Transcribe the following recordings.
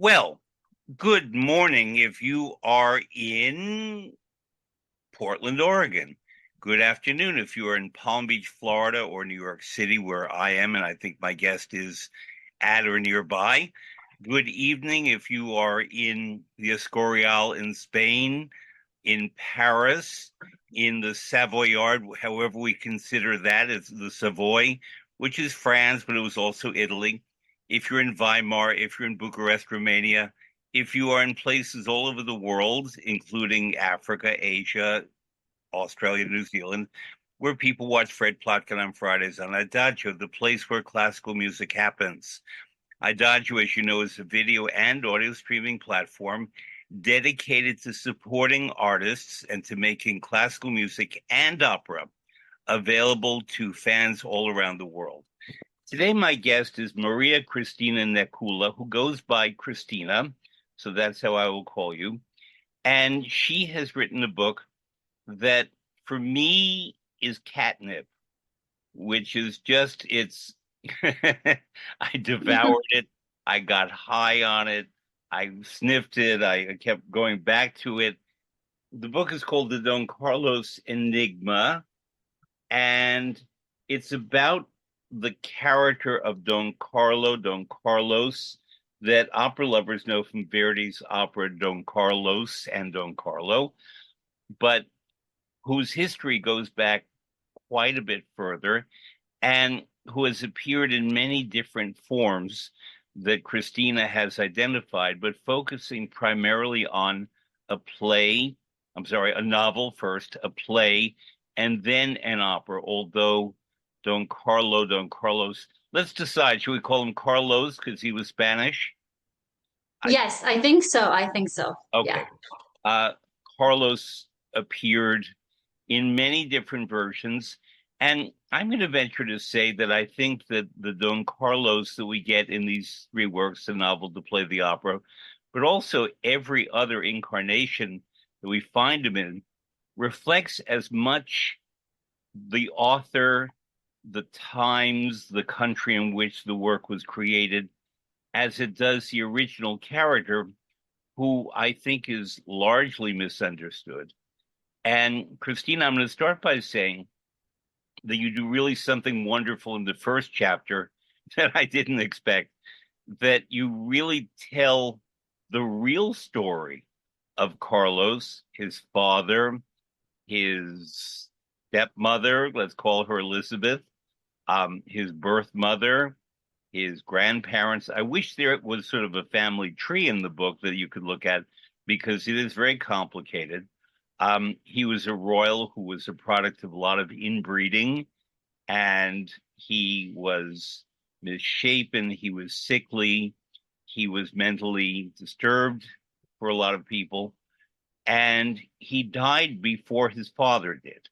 Well, good morning if you are in Portland, Oregon. Good afternoon if you are in Palm Beach, Florida, or New York City, where I am, and I think my guest is at or nearby. Good evening if you are in the Escorial in Spain, in Paris, in the Savoyard, however we consider that, it's the Savoy, which is France, but it was also Italy. If you're in Weimar, if you're in Bucharest, Romania, if you are in places all over the world, including Africa, Asia, Australia, New Zealand, where people watch Fred Plotkin on Fridays on Adagio, the place where classical music happens. Adagio, as you know, is a video and audio streaming platform dedicated to supporting artists and to making classical music and opera available to fans all around the world. Today, my guest is Maria-Cristina Necula, who goes by Christina, so that's how I will call you. And she has written a book that, for me, is catnip, which is just, it's, I devoured it. I got high on it. I sniffed it. I kept going back to it. The book is called The Don Carlos Enigma, and it's about the character of Don Carlos, that opera lovers know from Verdi's opera Don Carlos and Don Carlo, but whose history goes back quite a bit further and who has appeared in many different forms that Christina has identified, but focusing primarily on a novel first, a play, and then an opera, although Don Carlos, let's decide, should we call him Carlos because he was Spanish? Yes, I think so. I think so. Okay. Yeah. Uh, Carlos appeared in many different versions. And I'm going to venture to say that I think that the Don Carlos that we get in these three works, the novel, the play, the opera, but also every other incarnation that we find him in, reflects as much the author, the times, the country in which the work was created, as it does the original character, who I think is largely misunderstood. And Christina, I'm going to start by saying that you do really something wonderful in the first chapter that I didn't expect, that you really tell the real story of Carlos, his father, his stepmother, let's call her Elizabeth, his birth mother, his grandparents. I wish there was sort of a family tree in the book that you could look at because it is very complicated. He was a royal who was a product of a lot of inbreeding, and he was misshapen, he was sickly, he was mentally disturbed for a lot of people, and he died before his father did.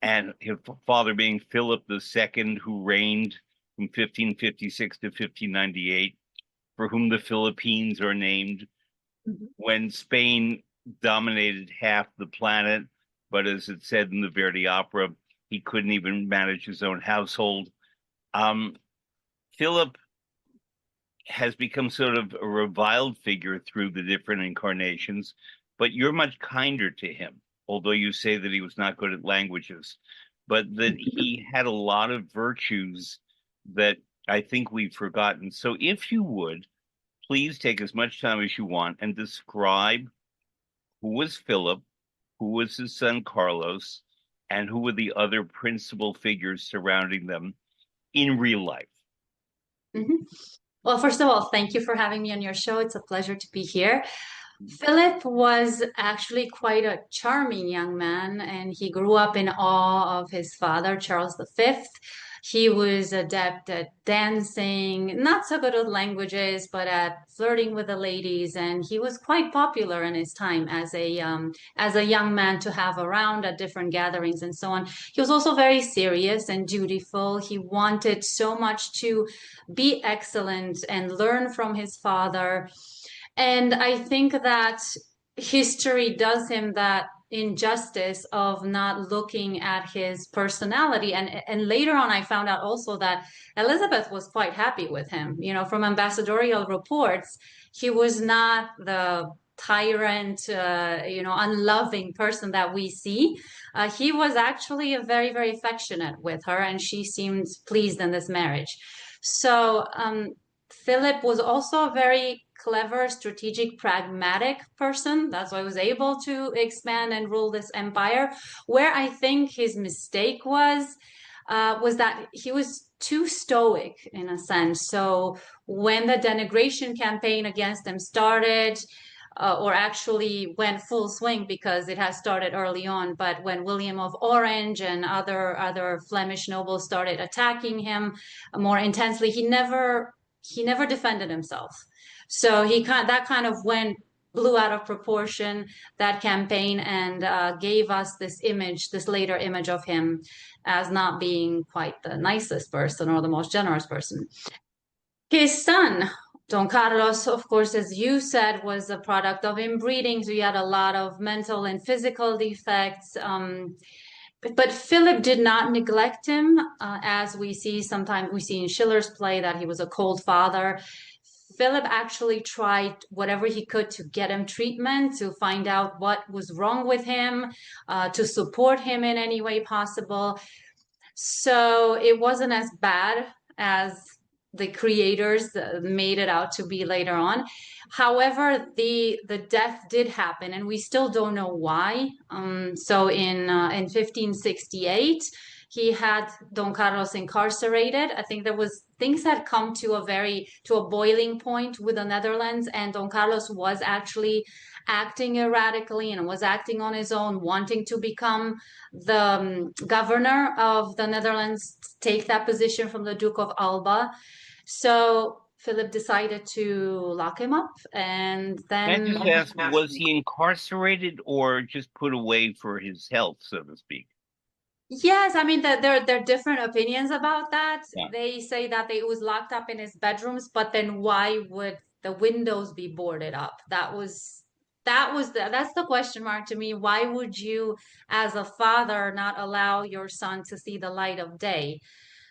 And his father being Philip II, who reigned from 1556 to 1598, for whom the Philippines are named, Mhm. when Spain dominated half the planet, but as it said in the Verdi opera, he couldn't even manage his own household. Um, Philip has become sort of a reviled figure through the different incarnations, but you're much kinder to him, although you say that he was not good at languages, but that he had a lot of virtues that I think we've forgotten. So if you would, please take as much time as you want and describe who was Philip, who was his son Carlos, and who were the other principal figures surrounding them in real life. Mhm. Well, first of all, thank you for having me on your show. It's a pleasure to be here. Philip was actually quite a charming young man, and he grew up in awe of his father, Charles V. He was adept at dancing, not so good at languages, but at flirting with the ladies, and he was quite popular in his time as a young man to have around at different gatherings and so on. He was also very serious and dutiful. He wanted so much to be excellent and learn from his father. And I think that history does him that injustice of not looking at his personality. And later on, I found out also that Elizabeth was quite happy with him. You know, from ambassadorial reports, he was not the tyrant, unloving person that we see. He was actually a very, very affectionate with her, and she seemed pleased in this marriage. So Philip was also a very clever, strategic, pragmatic person. That's why he was able to expand and rule this empire. Where I think his mistake was that he was too stoic in a sense. So when the denigration campaign against him started, or actually went full swing because it has started early on. But when William of Orange and other Flemish nobles started attacking him more intensely, he never defended himself. So that kind of blew out of proportion, that campaign, and gave us this later image of him as not being quite the nicest person or the most generous person. His son, Don Carlos, of course, as you said, was a product of inbreeding. So he had a lot of mental and physical defects. But Philip did not neglect him, as we see in Schiller's play that he was a cold father. Philip actually tried whatever he could to get him treatment, to find out what was wrong with him, to support him in any way possible. So it wasn't as bad as the creators made it out to be later on. However, the death did happen, and we still don't know why. So in 1568, he had Don Carlos incarcerated. I think things had come to a boiling point with the Netherlands, and Don Carlos was actually acting erratically and was acting on his own, wanting to become the governor of the Netherlands, take that position from the Duke of Alba. So Philip decided to lock him up, and Can I then just ask, was he incarcerated or just put away for his health, so to speak? yes, I mean that there are different opinions about that. Yeah. They say that he was locked up in his bedrooms, but then why would the windows be boarded up? That's the question mark to me. Why would you, as a father, not allow your son to see the light of day?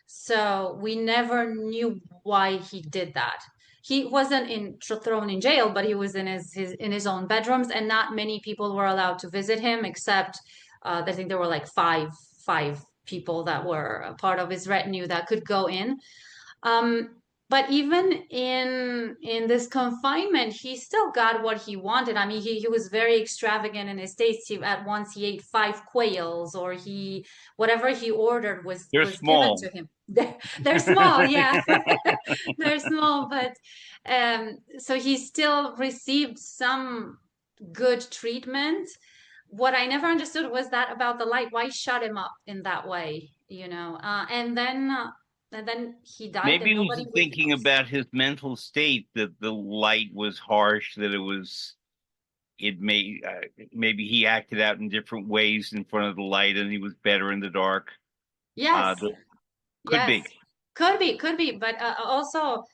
So we never knew why he did that. He wasn't thrown in jail, but he was in his own bedrooms, and not many people were allowed to visit him, except I think there were like five people that were a part of his retinue that could go in. Um, but even in this confinement, he still got what he wanted. I mean, he was very extravagant in his tastes. At once he ate 5 quails, or whatever he ordered They're was given small. to him. They're small, yeah. They're small, but so he still received some good treatment. What I never understood was that about the light. Why shut him up in that way, and then he died, Maybe and he nobody was really thinking knows. about his mental state, that the light was harsh, maybe he acted out in different ways in front of the light and he was better in the dark. Yes, Could yes, be. could be, but also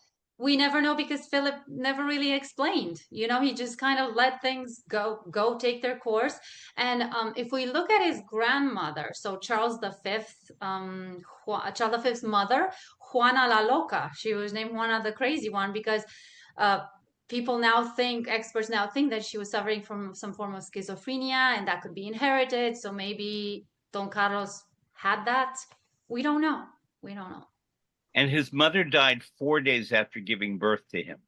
we never know because Philip never really explained. He just kind of let things go take their course. And if we look at his grandmother, so Charles V, Charles V's mother, Juana la Loca, she was named Juana the Crazy One because uh, experts now think that she was suffering from some form of schizophrenia, and that could be inherited. So maybe Don Carlos had that. We don't know. We don't know. And his mother died 4 days after giving birth to him.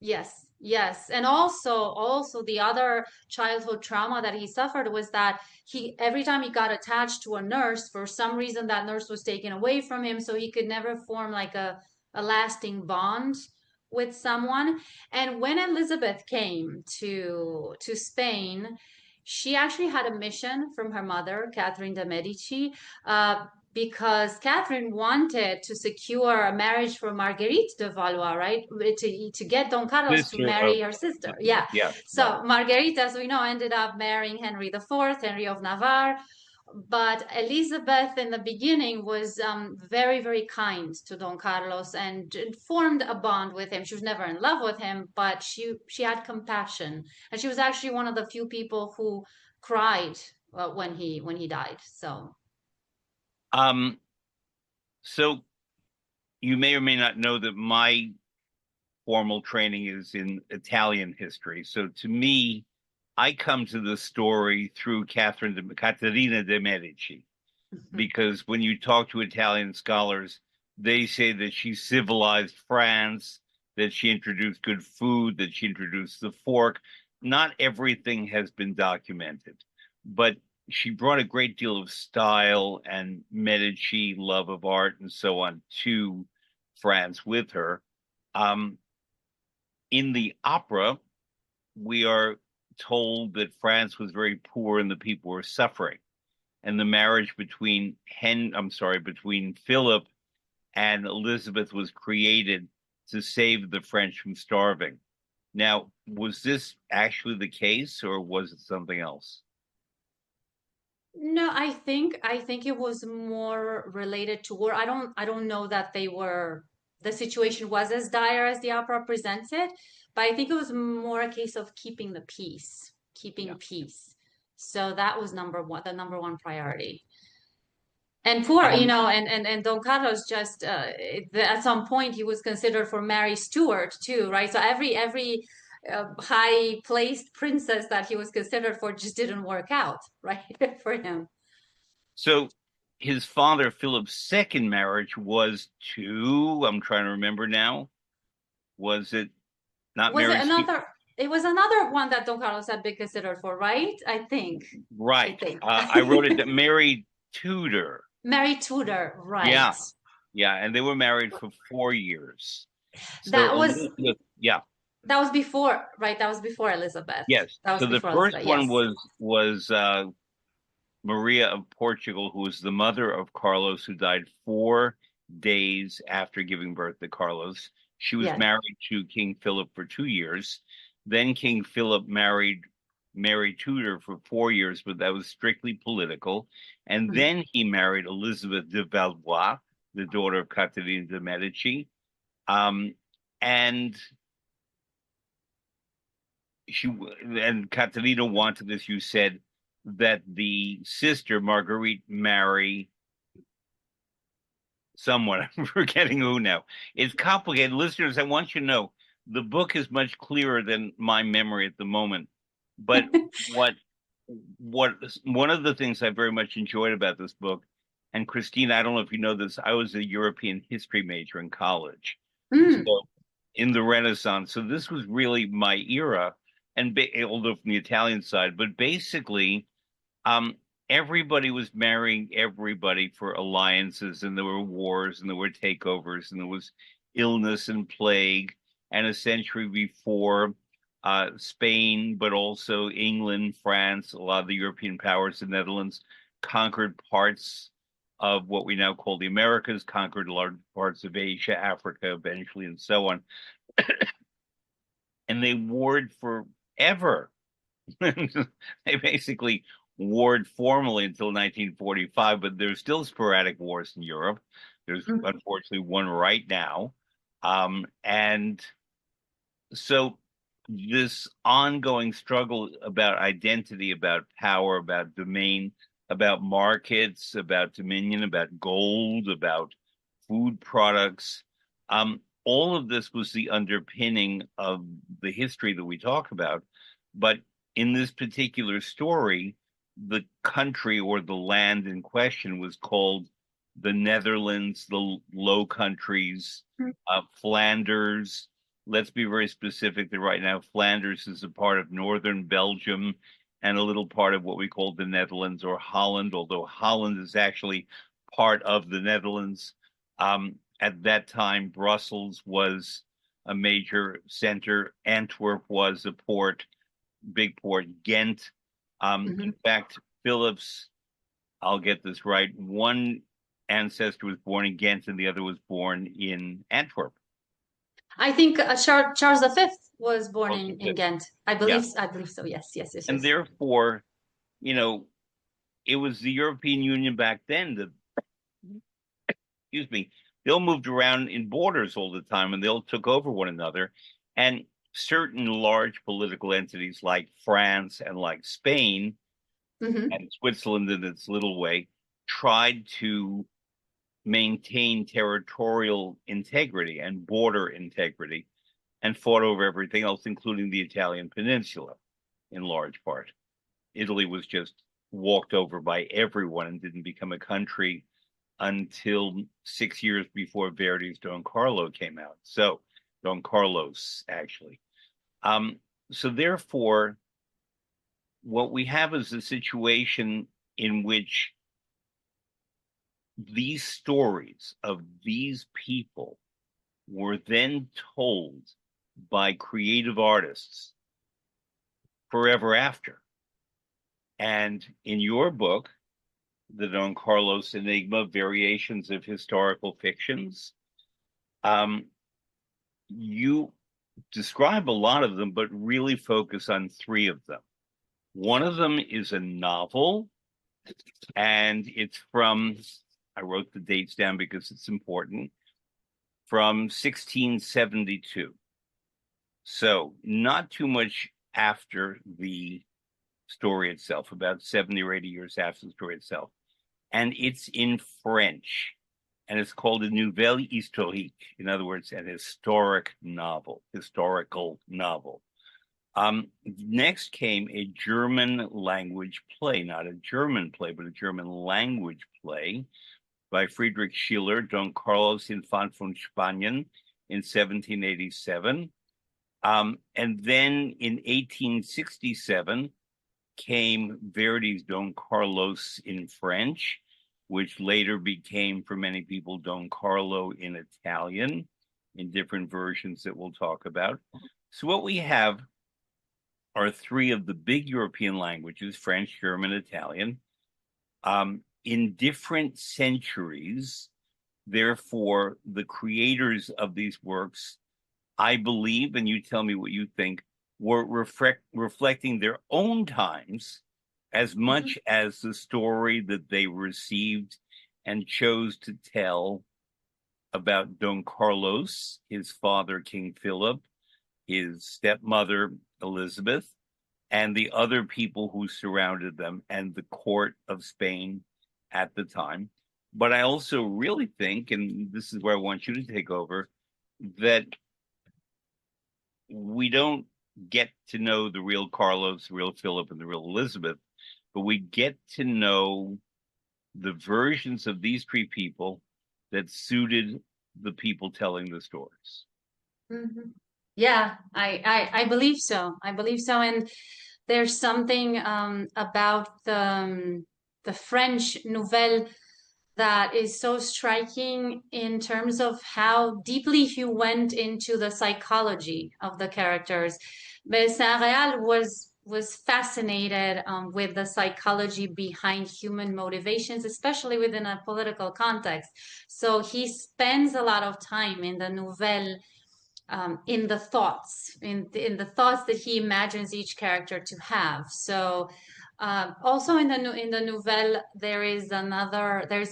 Yes, yes. And also the other childhood trauma that he suffered was that every time he got attached to a nurse, for some reason that nurse was taken away from him, so he could never form like a lasting bond with someone. And when Elizabeth came to Spain, she actually had a mission from her mother, Catherine de Medici, because Catherine wanted to secure a marriage for Marguerite de Valois, right? To get Don Carlos to Sister marry of, her sister. Yeah. yeah, right. So Marguerite, as we know, ended up marrying Henry IV, Henry of Navarre. But Elizabeth in the beginning was very, very kind to Don Carlos and formed a bond with him. She was never in love with him, but she had compassion, and she was actually one of the few people who cried when he died. So Um, so you may or may not know that my formal training is in Italian history. So to me, I come to the story through Caterina de' Medici, because when you talk to Italian scholars, they say that she civilized France, that she introduced good food, that she introduced the fork. Not everything has been documented, but she brought a great deal of style and Medici love of art and so on to France with her. Um, in the opera, we are told that France was very poor and the people were suffering. And the marriage between Philip and Elizabeth was created to save the French from starving. Now, was this actually the case, or was it something else? no, I think it was more related to war. I don't know that the situation was as dire as the opera presents it, but I think it was more a case of Yeah. keeping peace. So that was the number one priority. And poor, you Um, know, and Don Carlos just at some point he was considered for Mary Stuart too, right? So every high placed princess that he was considered for just didn't work out, right, for him. so his father, Philip's second marriage was to, I'm trying to remember now, was it not Was it Mary Stuart? another? It was another one that Don Carlos had been considered for, right? I think. I Right. think. I wrote it that Mary Tudor. Mary Tudor, right. Yeah. Yeah. And they were married for 4 years. So That was Elizabeth, yeah. that was before, right? That was before Elizabeth. Yes. That was So the before first Elizabeth. one Yes. was Maria of Portugal, who was the mother of Carlos, who died 4 days after giving birth to Carlos. She was Yes. married to King Philip for 2 years. Then King Philip married Mary Tudor for 4 years, but that was strictly political. And Mhm. then he married Elizabeth de Valois, the daughter of Caterina de' Medici. Um, and she and Caterina wanted, as you said, that the sister Marguerite marry someone. I'm forgetting who now. It's complicated. Listeners, I want you to know the book is much clearer than my memory at the moment. But what what one of the things I very much enjoyed about this book, and Christina, I don't know if you know this, I was a European history major in college. Mm. So in the Renaissance. So this was really my era, and although from the Italian side, but basically, um, everybody was marrying everybody for alliances, and there were wars, and there were takeovers, and there was illness and plague. And a century before, Spain, but also England, France, a lot of the European powers, the Netherlands, conquered parts of what we now call the Americas, conquered large parts of Asia, Africa, eventually, and so on. And they warred forever. They basically warred formally until 1945, but there's still sporadic wars in Europe. There's Mhm. unfortunately one right now. And so this ongoing struggle about identity, about power, about domain, about markets, about dominion, about gold, about food products, all of this was the underpinning of the history that we talk about. But in this particular story, the country or the land in question was called the Netherlands, the Low Countries, Flanders. Let's be very specific that right now Flanders is a part of northern Belgium and a little part of what we call the Netherlands or Holland, although Holland is actually part of the Netherlands. At that time, Brussels was a major center. Antwerp was a port, big port. Ghent. In Mhm. fact, Philip's, I'll get this right, one ancestor was born in Ghent and the other was born in Antwerp. I think Charles V was born Also, in Ghent. yeah. I believe so. Yes, yes, yes, And yes. therefore, you know, it was the European Union back then that, excuse me, they all moved around in borders all the time and they all took over one another. And certain large political entities like France and like Spain Hmm. and Switzerland in its little way tried to maintain territorial integrity and border integrity and fought over everything else, including the Italian peninsula in large part. Italy was just walked over by everyone and didn't become a country until 6 years before Verdi's Don Carlo came out. So, Don Carlos, actually. Um, so, therefore, what we have is a situation in which these stories of these people were then told by creative artists forever after. And in your book, the Don Carlos Enigma, Variations of Historical Fictions, you describe a lot of them, but really focus on three of them. One of them is a novel, and it's from, I wrote the dates down because it's important, from 1672. So not too much after the story itself, about 70 or 80 years after the story itself. And it's in French, and it's called a Nouvelle Historique. In other words, an historical novel. Next came a German language play, not a German play, but a German language play by Friedrich Schiller, Don Carlos Infant von Spanien in 1787. And then in 1867 came Verdi's Don Carlos in French, which later became, for many people, Don Carlo in Italian, in different versions that we'll talk about. So what we have are three of the big European languages, French, German, Italian, in different centuries. Therefore, the creators of these works, I believe, and you tell me what you think, were reflecting their own times as much as the story that they received and chose to tell about Don Carlos, his father, King Philip, his stepmother, Elizabeth, and the other people who surrounded them and the court of Spain at the time. But I also really think, and this is where I want you to take over, that we don't get to know the real Carlos, the real Philip, and the real Elizabeth, but we get to know the versions of these three people that suited the people telling the stories. Mm-hmm. Yeah, I believe so. I believe so. And there's something about the French Nouvelle that is so striking in terms of how deeply he went into the psychology of the characters. But Saint-Réal was fascinated with the psychology behind human motivations, especially within a political context. So he spends a lot of time in the Nouvelle in the thoughts, in the thoughts that he imagines each character to have. So also in the nouvelle, there's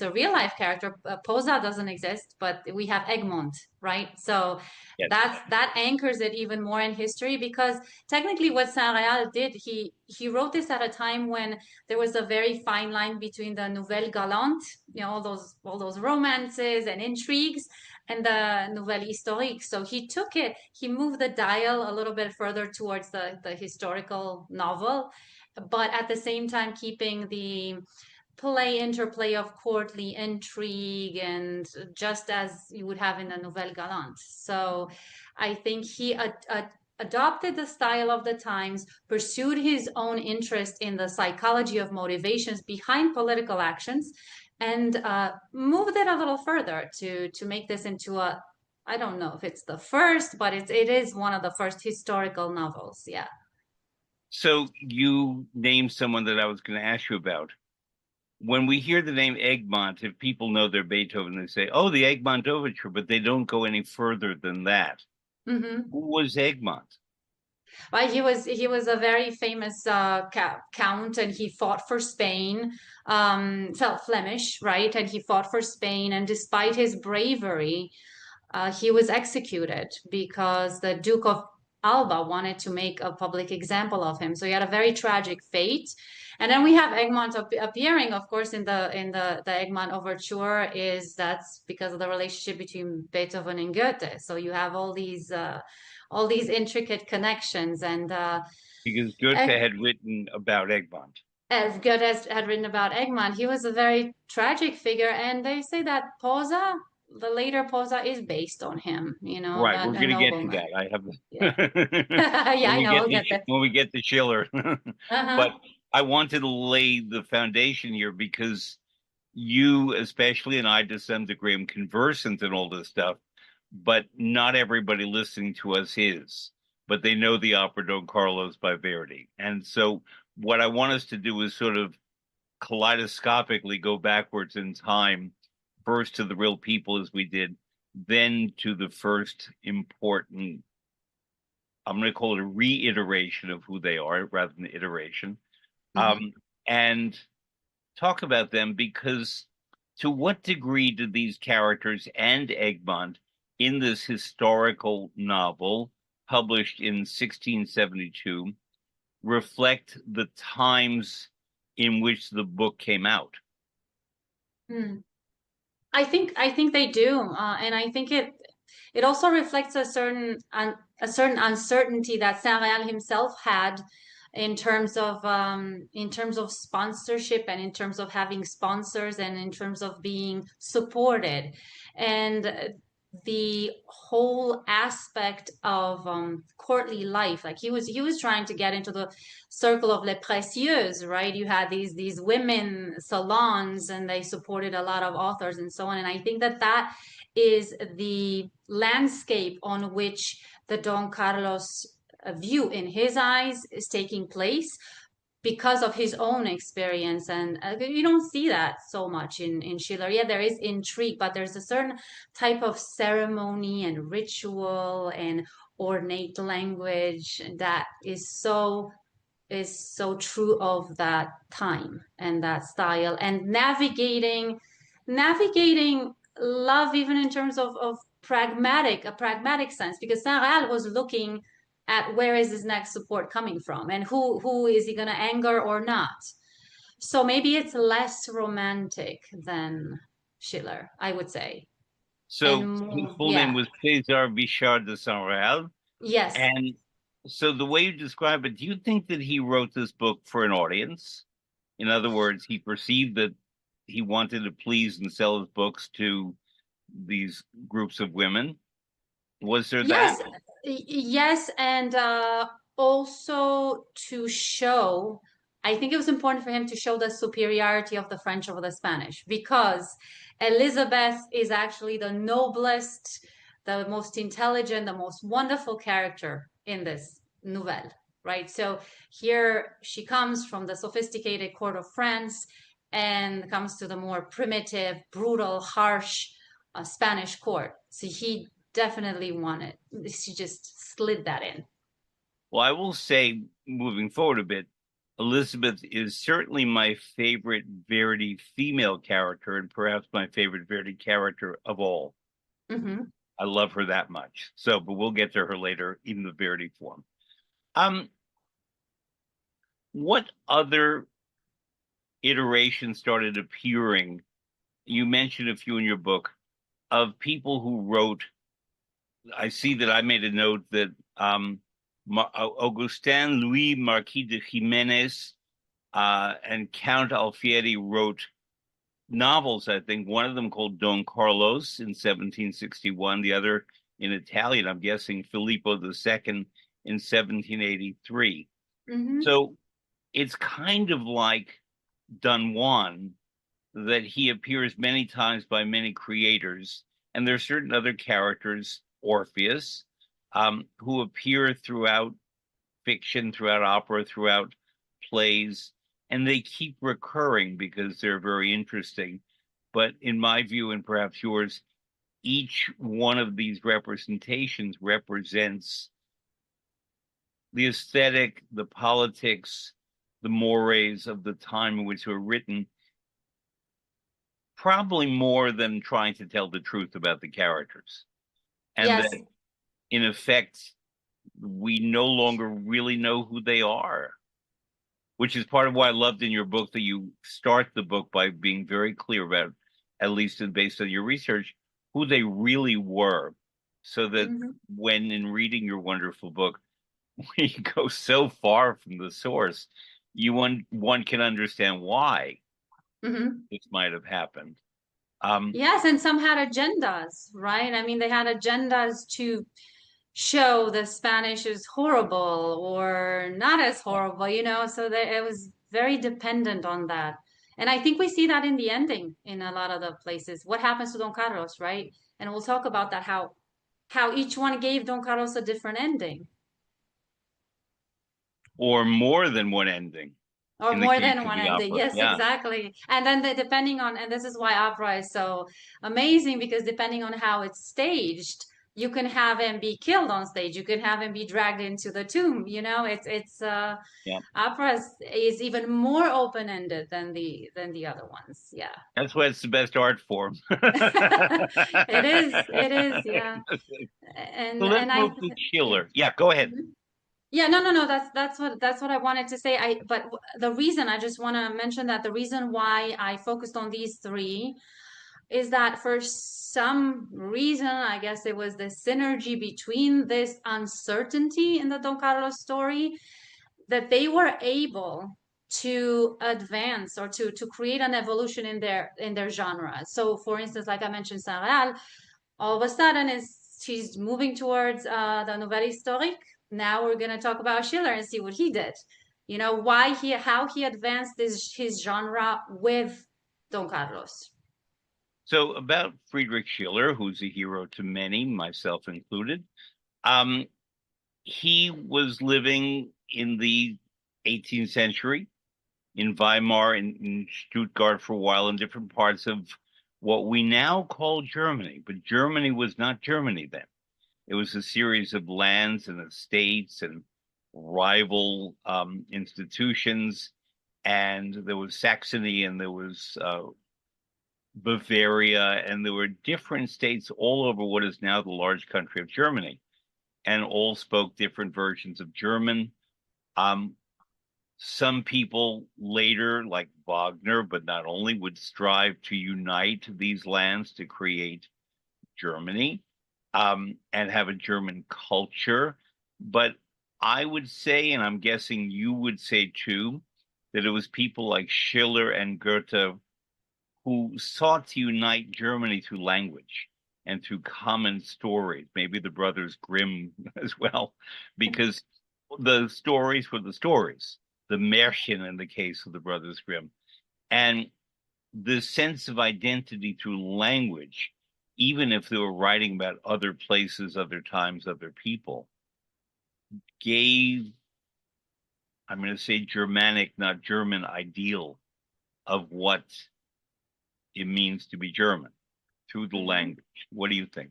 a real life character. Posa doesn't exist, but we have Egmont, right? So Yes. that anchors it even more in history, because technically what Saint-Réal did, he wrote this at a time when there was a very fine line between the nouvelle galante, all those romances and intrigues, and the nouvelle historique. So he moved the dial a little bit further towards the historical novel, but at the same time keeping the interplay of courtly intrigue, and just as you would have in the Nouvelle Galante. So I think he adopted the style of the times, pursued his own interest in the psychology of motivations behind political actions, and moved it a little further to make this into a, I don't know if it's the first, but it is one of the first historical novels. Yeah. So you named someone that I was going to ask you about. When we hear the name Egmont, if people know their Beethoven, they say, "Oh, the Egmont Overture," but they don't go any further than that. Mm-hmm. Who was Egmont? Right, he was a very famous count, and he fought for Spain. Felt Flemish, right? And he fought for Spain, and despite his bravery, he was executed because the Duke of Alba wanted to make a public example of him. So he had a very tragic fate. And then we have Egmont appearing, of course, in the Egmont Overture. That's because of the relationship between Beethoven and Goethe. So you have all these intricate connections, and Because Goethe had written about Egmont. as Goethe had written about Egmont, he was a very tragic figure, and they say that Posa, the later Posa, is based on him. Right, we're A going to get to nobleman. that. I have Yeah, yeah, I know. I'll get there. when we get to Schiller. But Uh-huh. I wanted to lay the foundation here because you, especially, and I, to some degree, am conversant in all this stuff, but not everybody listening to us is. But they know the opera Don Carlos by Verdi. And so what I want us to do is sort of kaleidoscopically go backwards in time, first to the real people as we did, then to the first important, I'm going to call it a reiteration of who they are rather than iteration, Hmm. and talk about them, because to what degree do these characters and Egmont in this historical novel published in 1672 reflect the times in which the book came out? Hmm. I think they do, and I think it also reflects a certain uncertainty that Saint-Réal himself had in terms of sponsorship, and in terms of having sponsors, and in terms of being supported, and the whole aspect of courtly life. Like he was trying to get into the circle of les précieuses, right? You had these women salons, and they supported a lot of authors and so on. And I think that is the landscape on which the Don Carlos view in his eyes is taking place, because of his own experience. And you don't see that so much in Schiller. Yeah, there is intrigue, but there's a certain type of ceremony and ritual and ornate language that is so true of that time and that style, and navigating love, even in terms of a pragmatic sense, because Saint was looking at where is his next support coming from, and who is he going to anger or not. So maybe it's less romantic than Schiller, I would say. And So his more, full name yeah. was César Bichard de Saint-Réal. Yes. And so the way you describe it, do you think that he wrote this book for an audience? In other words, he perceived that he wanted to please and sell his books to these groups of women. Was there that? Yes, yes, and also to show, I think it was important for him to show the superiority of the French over the Spanish, because Elizabeth is actually the noblest, the most intelligent, the most wonderful character in this nouvelle, right? So here she comes from the sophisticated court of France and comes to the more primitive, brutal, harsh Spanish court. So he definitely wanted. She just slid that in. Well, I will say, moving forward a bit, Elizabeth is certainly my favorite Verdi female character, and perhaps my favorite Verdi character of all. Hmm. I love her that much. So, but we'll get to her later in the Verdi form. Um, what other iterations started appearing? You mentioned a few in your book of people who wrote. I see that I made a note that Augustin Louis Marquis de Jimenez and Count Alfieri wrote novels. I think one of them called Don Carlos in 1761, the other in Italian, I'm guessing Filippo II in 1783. Hmm. So it's kind of like Don Juan, that he appears many times by many creators. And there are certain other characters, Orpheus, who appear throughout fiction, throughout opera, throughout plays, and they keep recurring because they're very interesting. But in my view, and perhaps yours, each one of these representations represents the aesthetic, the politics, the mores of the time in which they were written, probably more than trying to tell the truth about the characters. And Yes. that, in effect, we no longer really know who they are, which is part of why I loved in your book that you start the book by being very clear about, at least based on your research, who they really were. So that when in reading your wonderful book, we go so far from the source, one can understand why this might have happened. Yes, and some had agendas, right? I mean, they had agendas to show the Spanish is horrible or not as horrible, so that it was very dependent on that. And I think we see that in the ending in a lot of the places. What happens to Don Carlos, right? And we'll talk about that, how each one gave Don Carlos a different ending. Or more than one ending Or in the more case than of one the ending. opera. Yes, Yeah. exactly. And then depending on, and this is why opera is so amazing, because depending on how it's staged, you can have him be killed on stage. You can have him be dragged into the tomb. Yeah. Opera is even more open-ended than the other ones. Yeah. That's why it's the best art form. It is, yeah. So let's And I, move to yeah. Schiller. Yeah, go ahead. Yeah, no. That's what I wanted to say. But the reason I just want to mention that the reason why I focused on these three is that for some reason, I guess it was the synergy between this uncertainty in the Don Carlos story, that they were able to advance or to create an evolution in their genre. So, for instance, like I mentioned, Saint Real, all of a sudden is she's moving towards the Nouvelle Historique. Now we're going to talk about Schiller and see what he did. How he advanced his genre with Don Carlos. So about Friedrich Schiller, who's a hero to many, myself included, um, he was living in the 18th century in Weimar, in Stuttgart for a while, in different parts of what we now call Germany. But Germany was not Germany then. It was a series of lands and estates and rival institutions. And there was Saxony and there was Bavaria, and there were different states all over what is now the large country of Germany, and all spoke different versions of German. Some people later, like Wagner, but not only, would strive to unite these lands to create Germany and have a German culture. But I would say, and I'm guessing you would say too, that it was people like Schiller and Goethe who sought to unite Germany through language and through common stories, maybe the Brothers Grimm as well, because the stories were the stories, the Märchen in the case of the Brothers Grimm. And the sense of identity through language, even if they were writing about other places, other times, other people, gave, I'm going to say Germanic, not German, ideal of what it means to be German through the language. What do you think?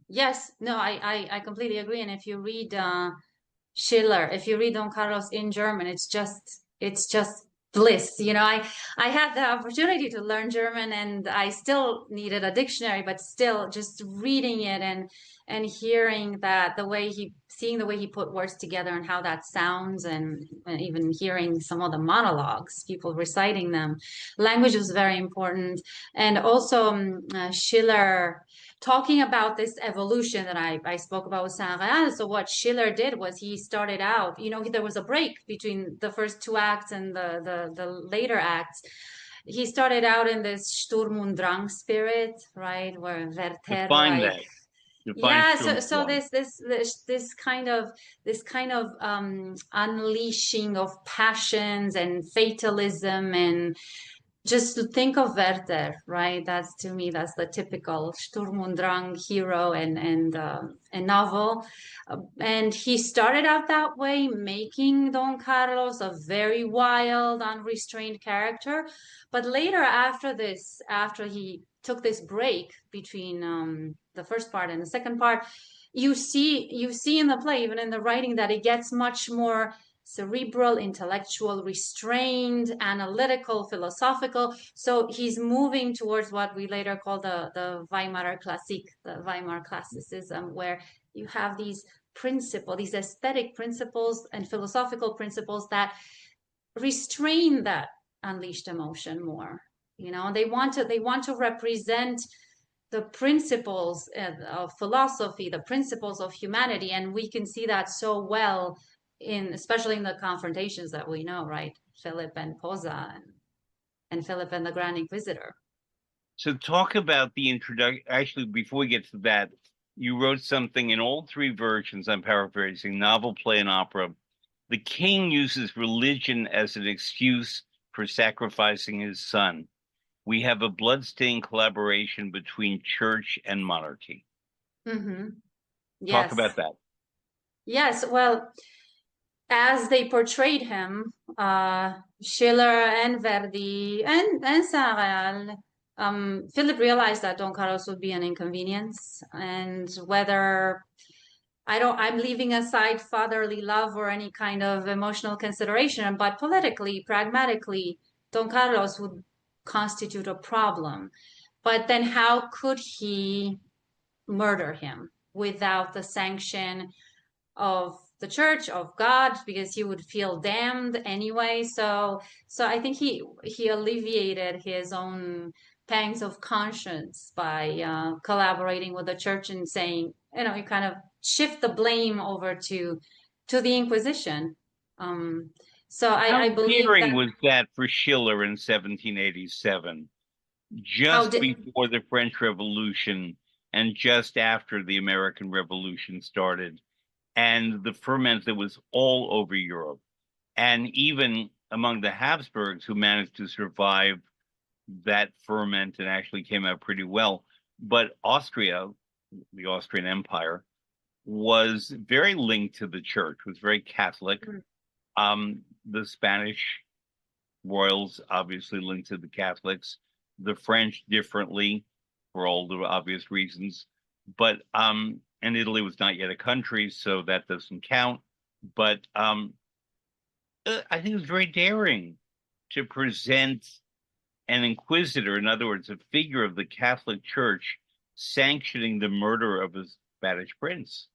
Yes, no, I completely agree. And if you read Schiller, if you read Don Carlos in German, it's just bliss. I had the opportunity to learn German and I still needed a dictionary, but still just reading it and hearing that seeing the way he put words together and how that sounds, and even hearing some of the monologues, people reciting them. Language was very important. And also Schiller talking about this evolution that I spoke about with Saint Real. So what Schiller did was he started out, there was a break between the first two acts and the later acts. He started out in this Sturm und Drang spirit, right, where Werther, Define like, that. Define yeah, Sturm so und this kind of unleashing of passions and fatalism, and just think of Werther, right? To me, that's the typical Sturm und Drang hero and novel. And he started out that way, making Don Carlos a very wild, unrestrained character. But later, after he took this break between the first part and the second part, you see in the play, even in the writing, that it gets much more cerebral, intellectual, restrained, analytical, philosophical. So he's moving towards what we later call the Weimar Klassik, the Weimar classicism, where you have these principles, these aesthetic principles and philosophical principles that restrain that unleashed emotion more. They want to represent the principles of philosophy, the principles of humanity, and we can see that so well especially in the confrontations that we know, right? Philip and Posa, and Philip and the Grand Inquisitor. So talk about the introduction. Actually, before we get to that, you wrote something in all three versions. I'm paraphrasing: novel, play, and opera. The king uses religion as an excuse for sacrificing his son. We have a bloodstained collaboration between church and monarchy. Mm-hmm. Talk Yes. about that. Yes. Well, as they portrayed him, Schiller and Verdi and Saint-Réal, Philip realized that Don Carlos would be an inconvenience, and whether I'm leaving aside fatherly love or any kind of emotional consideration, but politically, pragmatically, Don Carlos would constitute a problem. But then how could he murder him without the sanction of the church, of God, because he would feel damned anyway? So I think he alleviated his own pangs of conscience by collaborating with the church and saying, you kind of shift the blame over to the Inquisition. So How I believe daring that. was that for Schiller in 1787, How just did before the French Revolution and just after the American Revolution started, and the ferment that was all over Europe, and even among the Habsburgs, who managed to survive that ferment and actually came out pretty well. But Austria, the Austrian Empire, was very linked to the church, was very Catholic. The Spanish royals obviously linked to the Catholics, the French differently for all the obvious reasons. But and Italy was not yet a country, so that doesn't count. But I think it was very daring to present an inquisitor, in other words, a figure of the Catholic Church, sanctioning the murder of a Spanish prince.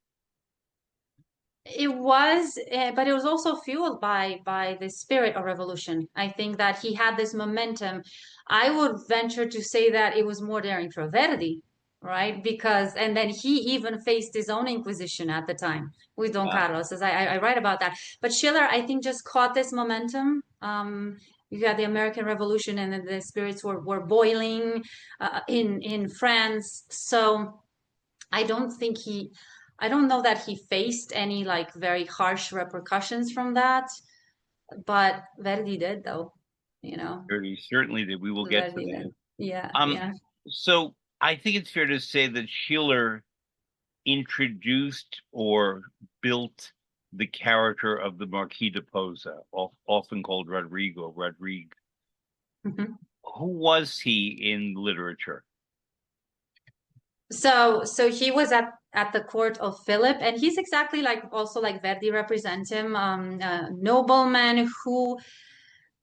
It was, but it was also fueled by the spirit of revolution. I think that he had this momentum. I would venture to say that it was more daring for Verdi, right? And then he even faced his own inquisition at the time with Don Carlos, as I write about that. But Schiller, I think, just caught this momentum. You had the American Revolution, and then the spirits were boiling in France. So I don't know that he faced any like very harsh repercussions from that, but Verdi did, though, you know. Verdi certainly did. We will get to Verdi that. did. Yeah, Um, yeah. so I think it's fair to say that Schiller introduced or built the character of the Marquis de Posa, often called Rodrigue. Mhm. Who was he in literature? So he was at the court of Philip, and he's exactly like Verdi represents him, a nobleman who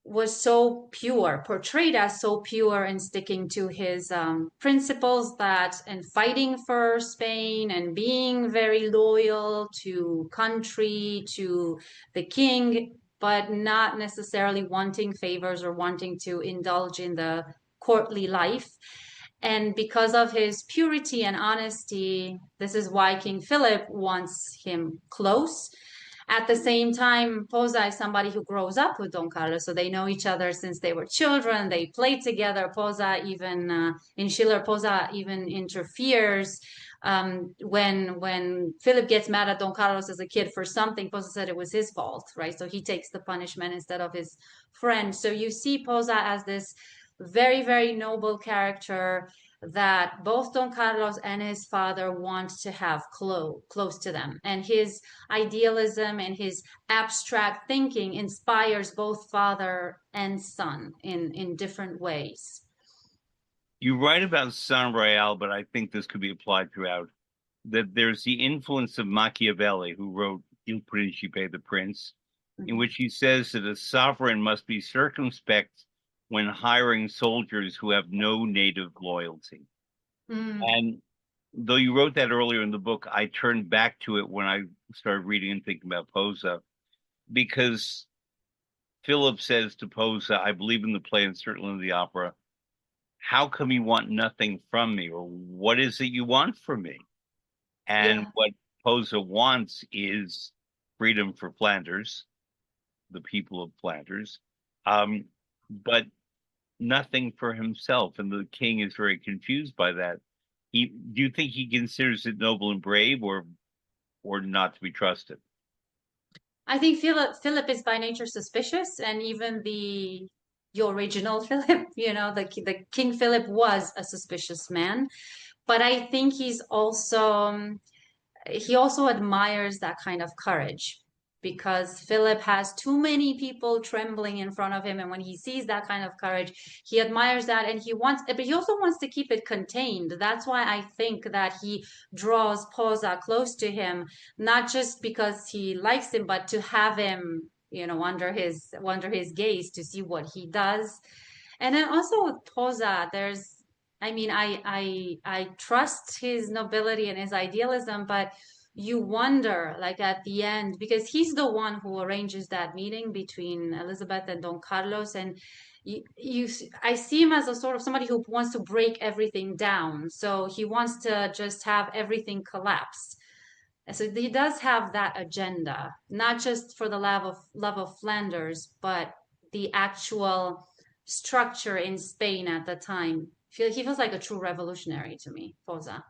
was so pure, portrayed as so pure in sticking to his principles, that and fighting for Spain and being very loyal to country, to the king, but not necessarily wanting favors or wanting to indulge in the courtly life. And because of his purity and honesty, this is why King Philip wants him close. At the same time, Posa is somebody who grows up with Don Carlos, so they know each other since they were children. They play together. Posa even in Schiller, Posa even interferes when Philip gets mad at Don Carlos as a kid for something. Posa said it was his fault, right? So he takes the punishment instead of his friend. So you see Posa as this very, very noble character that both Don Carlos and his father want to have close to them. And his idealism and his abstract thinking inspires both father and son in different ways. You write about Saint-Réal, but I think this could be applied throughout that there's the influence of Machiavelli, who wrote Il Principe, the Prince, in Mhm. which he says that a sovereign must be circumspect when hiring soldiers who have no native loyalty. Mm, And though you wrote that earlier in the book, I turned back to it when I started reading and thinking about Posa, because Philip says to Posa, I believe in the play and certainly in the opera, how come you want nothing from me? Or what is it you want from me? And yeah. what Posa wants is freedom for Flanders, the people of Flanders, um, but nothing for himself. And the king is very confused by that. Do you think he considers it noble and brave, or not to be trusted? I think Philip is by nature suspicious, and even the original Philip, the King Philip was a suspicious man. But I think he also admires that kind of courage because Philip has too many people trembling in front of him. And when he sees that kind of courage, he admires that and but he also wants to keep it contained. That's why I think that he draws Posa close to him, not just because he likes him, but to have him, under his gaze to see what he does. And then also with Posa, I mean, I trust his nobility and his idealism, but you wonder, like at the end, because he's the one who arranges that meeting between Elizabeth and Don Carlos, and I see him as a sort of somebody who wants to break everything down. So he wants to just have everything collapse. So he does have that agenda, not just for the love of Flanders, but the actual structure in Spain at the time. He feels like a true revolutionary to me, Posa.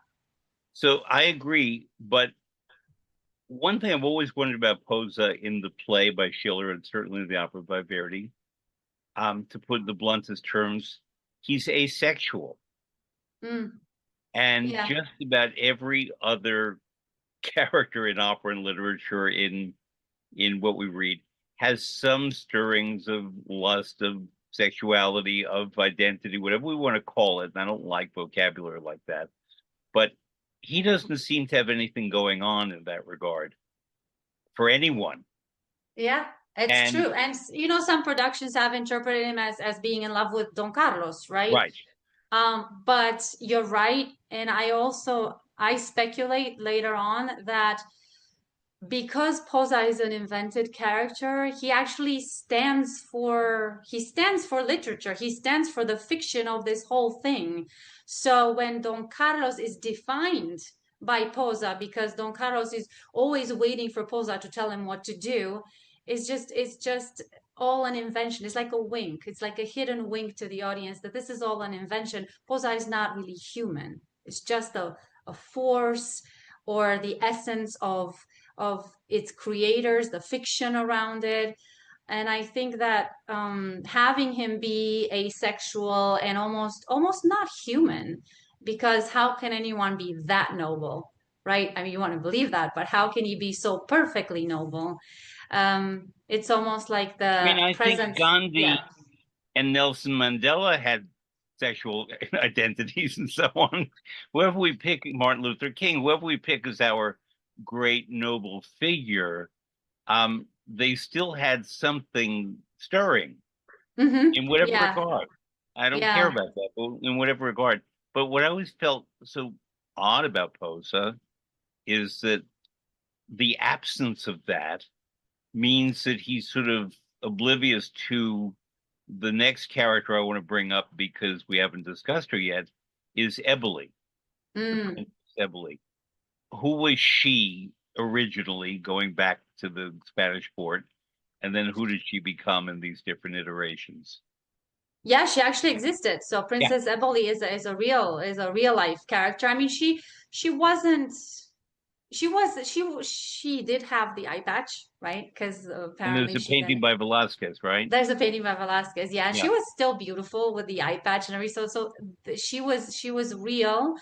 So I agree, but one thing I've always wondered about Posa in the play by Schiller and certainly in the opera by Verdi, to put in the bluntest terms, he's asexual. Mm, And yeah. just about every other character in opera and literature in what we read has some stirrings of lust, of sexuality, of identity, whatever we want to call it. And I don't like vocabulary like that. But he doesn't seem to have anything going on in that regard for anyone. Yeah, it's And true. And some productions have interpreted him as being in love with Don Carlos, right? right. But you're right. And I speculate later on that because Posa is an invented character, he stands for literature. He stands for the fiction of this whole thing. So when Don Carlos is defined by Posa, because Don Carlos is always waiting for Posa to tell him what to do, it's just all an invention. It's like a wink. It's like a hidden wink to the audience that this is all an invention. Posa is not really human. It's just a force or the essence of its creators, the fiction around it. And I think that having him be asexual and almost not human, because how can anyone be that noble, right? I mean, you want to believe that, but how can he be so perfectly noble? It's almost like I the mean, I think presence. Yeah. Gandhi and Nelson Mandela had sexual identities and so on. Whoever we pick, Martin Luther King, whoever we pick as our great noble figure, they still had something stirring in whatever Yeah. regard. I don't care Yeah. about that, but in whatever regard. But what I always felt so odd about Posa is that the absence of that means that he's sort of oblivious to the next character I want to bring up because we haven't discussed her yet is Eboli, the Mm. Princess Eboli. Who was she originally, going back to the Spanish court, and then who did she become in these different iterations? Yeah, she actually existed. So Yeah, Princess Eboli is a real life character. I mean, she wasn't she did have the eye patch, right? Because and there's apparently a she painting then by Velasquez, right? there's a painting by Velasquez. Yeah, and Yeah, she was still beautiful with the eye patch and everything. So she was real.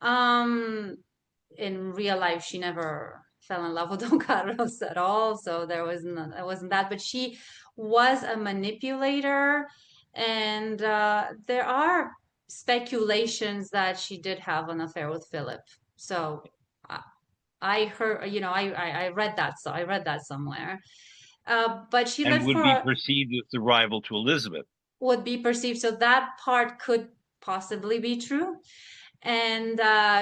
Um, in real life, she never fell in love with Don Carlos at all. So it wasn't that. But she was a manipulator, and there are speculations that she did have an affair with Philip. So I heard, I read that, so I read that somewhere. But she and lived would be for perceived as the rival to Elizabeth. would be perceived. So that part could possibly be true. And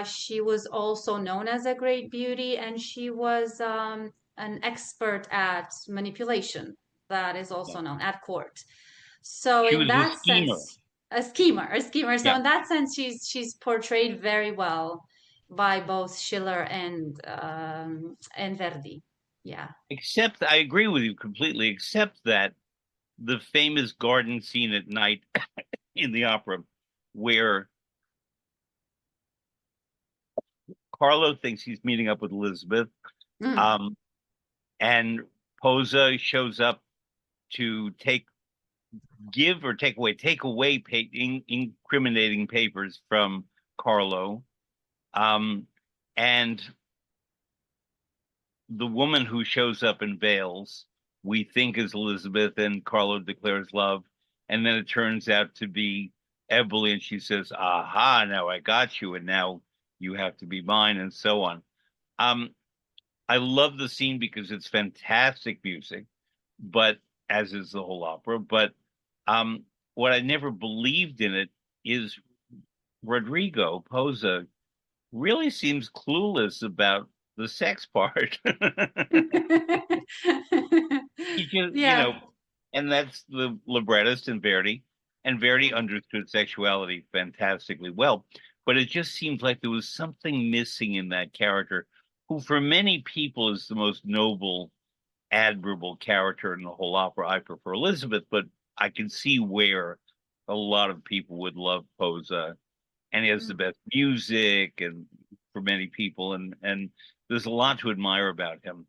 she was also known as a great beauty, and she was an expert at manipulation. That is Yeah. also known at court. So She in was a that schemer. sense, a schemer. So Yeah. in that sense, she's portrayed very well by both Schiller and Verdi. Yeah. Except, I agree with you completely, except that the famous garden scene at night in the opera, where Carlo thinks he's meeting up with Elizabeth, Mm. um, and Posa shows up to take away incriminating papers from Carlo. And the woman who shows up in veils, we think is Elizabeth, and Carlo declares love. And then it turns out to be Eboli, and she says, aha, now I got you, and now you have to be mine, and so on. Um, I love the scene because it's fantastic music, but as is the whole opera. But what I never believed in it is Rodrigo Posa really seems clueless about the sex part. He just, Yeah. and that's the librettist in Verdi, and Verdi understood sexuality fantastically well. But it just seems like there was something missing in that character, who for many people is the most noble, admirable character in the whole opera. I prefer Elizabeth, but I can see where a lot of people would love Posa, and he has the best music, and for many people, and there's a lot to admire about him.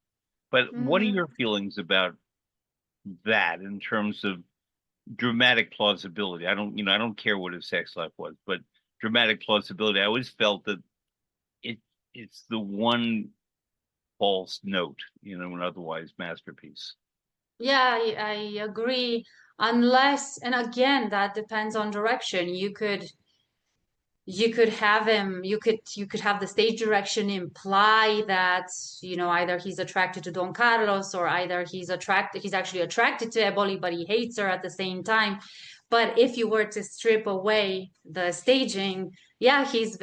But what are Mhm. your feelings about that in terms of dramatic plausibility? I don't care what his sex life was, but dramatic plausibility. I always felt that it it's the one false note, an otherwise masterpiece. Yeah, I agree. Unless, and again, that depends on direction. You could have him, you could have the stage direction imply that, either he's attracted to Don Carlos, or either he's actually attracted to Eboli, but he hates her at the same time. But if you were to strip away the staging, yeah, he's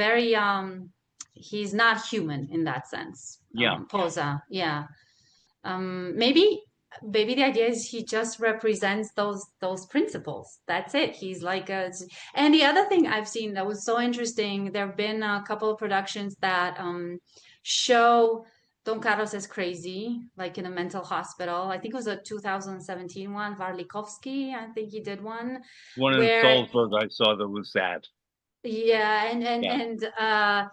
not human in that sense. Yeah. Posa, yeah. Maybe the idea is he just represents those principles. That's it. He's like a. And the other thing I've seen that was so interesting, there have been a couple of productions that show Don Carlos as crazy, like in a mental hospital. I think it was a 2017 one, Varlikovsky, I think he did one One in where, Salzburg I saw that was that. yeah, Yeah.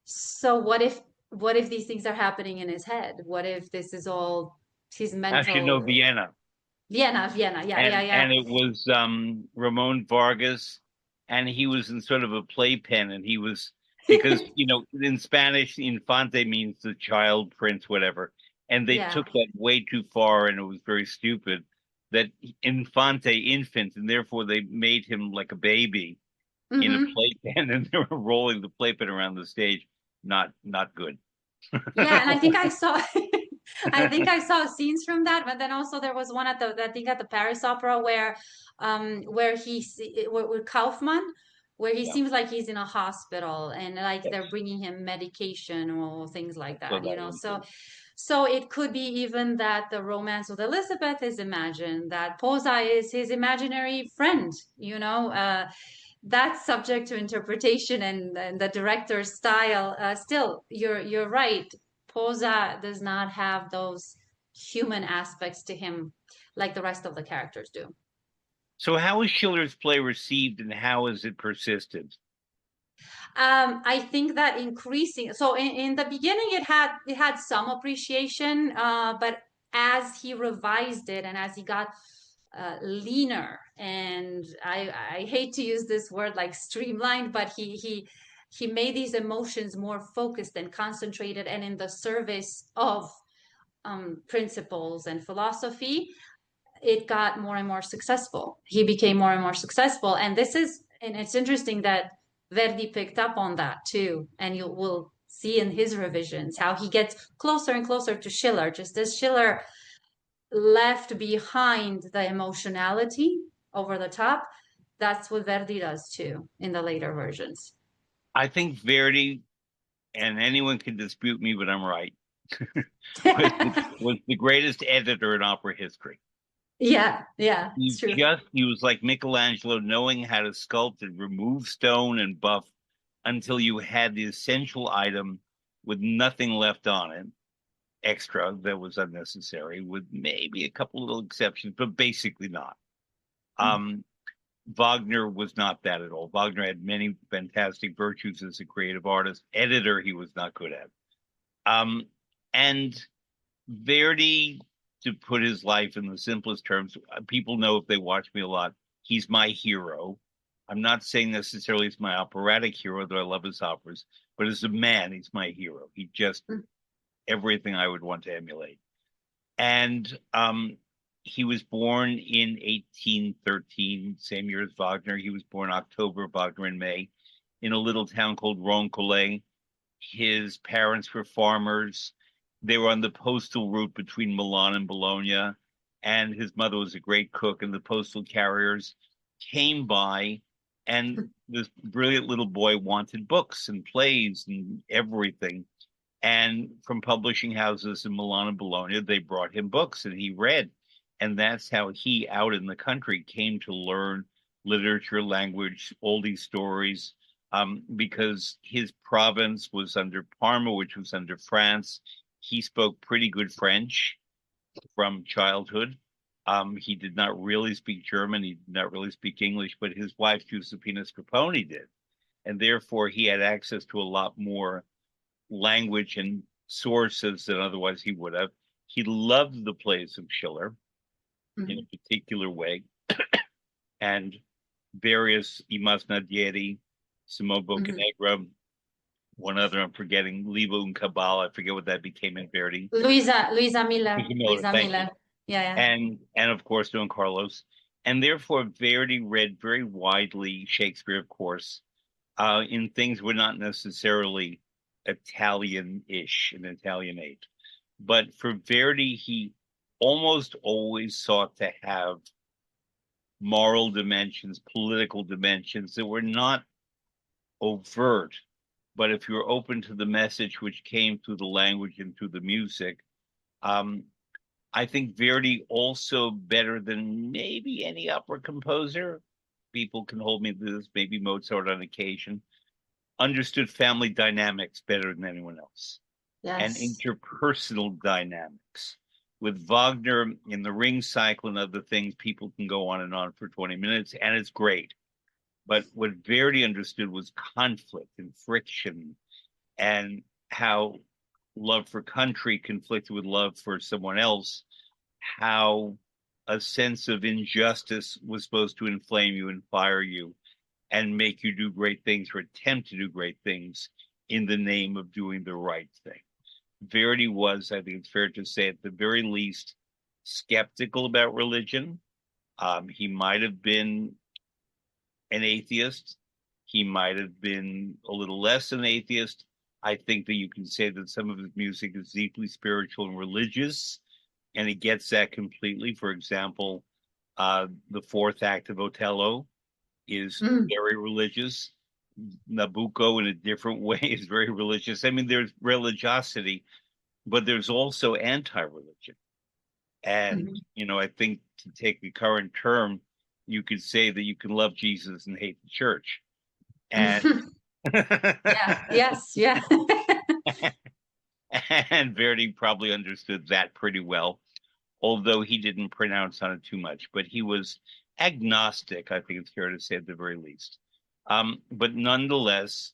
so what if these things are happening in his head? What if this is all his Actually, no, mental. Vienna. Vienna, yeah, yeah, yeah. And it was Ramon Vargas, and he was in sort of a playpen, and he was because in Spanish infante means the child prince, whatever, and they Yeah. took that way too far, and it was very stupid that infante infant, and therefore they made him like a baby in a Hmm. playpen, and they were rolling the playpen around the stage. Not good. Yeah, and I think I saw I think I saw scenes from that, but then also there was one I think at the Paris Opera where where Kaufman, where he Yeah. seems like he's in a hospital, and like Yes. they're bringing him medication or things like So that, that one so too. it could be even that the romance with Elizabeth is imagined, that Posa is his imaginary friend, that's subject to interpretation and the director's style. Still, you're right. Posa does not have those human aspects to him like the rest of the characters do. So how is Schiller's play received, and how has it persisted? I think that increasing, so in the beginning it had some appreciation, but as he revised it and as he got leaner, and I hate to use this word like streamlined, but he made these emotions more focused and concentrated and in the service of principles and philosophy. It got more and more successful. He became more and more successful, and it's interesting that Verdi picked up on that too, and you will see in his revisions, how he gets closer and closer to Schiller, just as Schiller left behind the emotionality over the top. That's what Verdi does too in the later versions. I think Verdi, and anyone can dispute me, but I'm right, was the greatest editor in opera history. Yeah, it's true. He was like Michelangelo, knowing how to sculpt and remove stone and buff until you had the essential item with nothing left on it extra that was unnecessary, with maybe a couple little exceptions, but basically not. Wagner was not that at all. Wagner had many fantastic virtues as a creative artist. Editor, he was not good at. And Verdi, to put his life in the simplest terms, people know if they watch me a lot, he's my hero. I'm not saying necessarily he's my operatic hero, though I love his operas, but as a man, he's my hero. He just everything I would want to emulate. And he was born in 1813, same year as Wagner. He was born October, Wagner in May, in a little town called Roncolet. His parents were farmers. They were on the postal route between Milan and Bologna, and his mother was a great cook, and the postal carriers came by, and this brilliant little boy wanted books and plays and everything. And from publishing houses in Milan and Bologna, they brought him books, and he read. And that's how he, out in the country, came to learn literature, language, all these stories, because his province was under Parma, which was under France. He spoke pretty good French from childhood. He did not really speak German. He did not really speak English, but his wife, Giuseppina Scarponi, did. And therefore, he had access to a lot more language and sources than otherwise he would have. He loved the plays of Schiller in a particular way, and various I Masnadieri, Simone Boccanegra, one other I'm forgetting, Liebe und Kabbalah, I forget what that became in Verdi. Luisa Miller. Luisa Miller. Yeah. And of course Don Carlos. And therefore Verdi read very widely Shakespeare, of course, in things were not necessarily Italian-ish and Italianate. But for Verdi, he almost always sought to have moral dimensions, political dimensions that were not overt, but if you're open to the message which came through the language and through the music, I think Verdi also, better than maybe any opera composer, people can hold me to this, maybe Mozart on occasion, understood family dynamics better than anyone else. Yes. And interpersonal dynamics. With Wagner in the Ring cycle and other things, people can go on and for 20 minutes, and it's great. But what Verdi understood was conflict and friction, and how love for country conflicted with love for someone else, how a sense of injustice was supposed to inflame you and fire you and make you do great things or attempt to do great things in the name of doing the right thing. Verdi was, I think it's fair to say, at the very least, skeptical about religion. He might have been an atheist. He might have been a little less an atheist. I think that you can say that some of his music is deeply spiritual and religious, and he gets that completely. For example, the fourth act of Otello is very religious. Nabucco, in a different way, is very religious. I mean, there's religiosity, but there's also anti-religion. And, I think, to take the current term, you could say that you can love Jesus and hate the church. And yeah. And Verdi probably understood that pretty well, although he didn't pronounce on it too much. But he was agnostic, I think it's fair to say, at the very least. But nonetheless,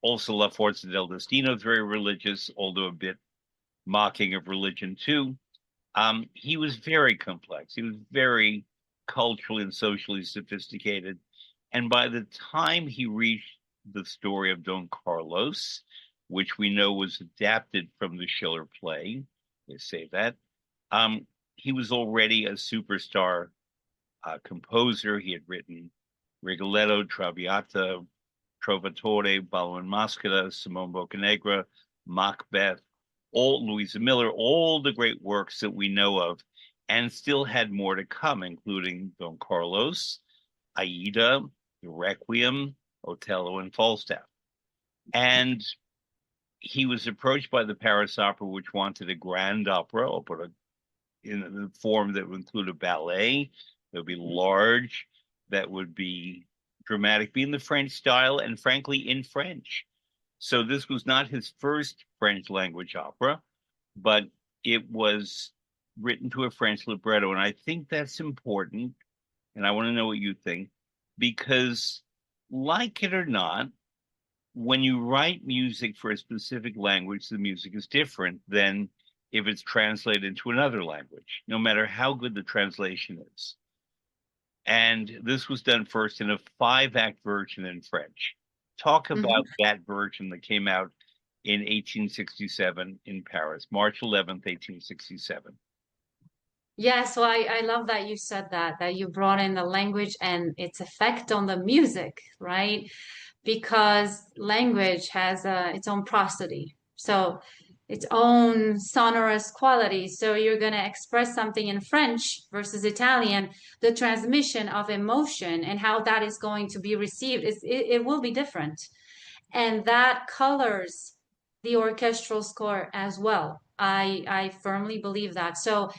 also La Forza del Destino is very religious, although a bit mocking of religion too. He was very complex. He was very culturally and socially sophisticated. And by the time he reached the story of Don Carlos, which we know was adapted from the Schiller play, they say that, he was already a superstar composer. He had written Rigoletto, Traviata, Trovatore, Ballo and Maschera, Simone Boccanegra, Macbeth, all Louisa Miller, all the great works that we know of, and still had more to come, including Don Carlos, Aida, the Requiem, Otello, and Falstaff. And he was approached by the Paris Opera, which wanted a grand opera in the form that would include a ballet, that would be large, that would be dramatic, be in the French style, and frankly, in French. So this was not his first French language opera, but it was written to a French libretto. And I think that's important. And I want to know what you think, because like it or not, when you write music for a specific language, the music is different than if it's translated into another language, no matter how good the translation is. And this was done first in a 5-act version in French. Talk about that version that came out in 1867 in Paris, March 11th, 1867. Yeah, so I love that you said that you brought in the language and its effect on the music, right? Because language has its own prosody, so its own sonorous quality. So you're going to express something in French versus Italian, the transmission of emotion and how that is going to be received it will be different. And that colors the orchestral score as well. I firmly believe that. So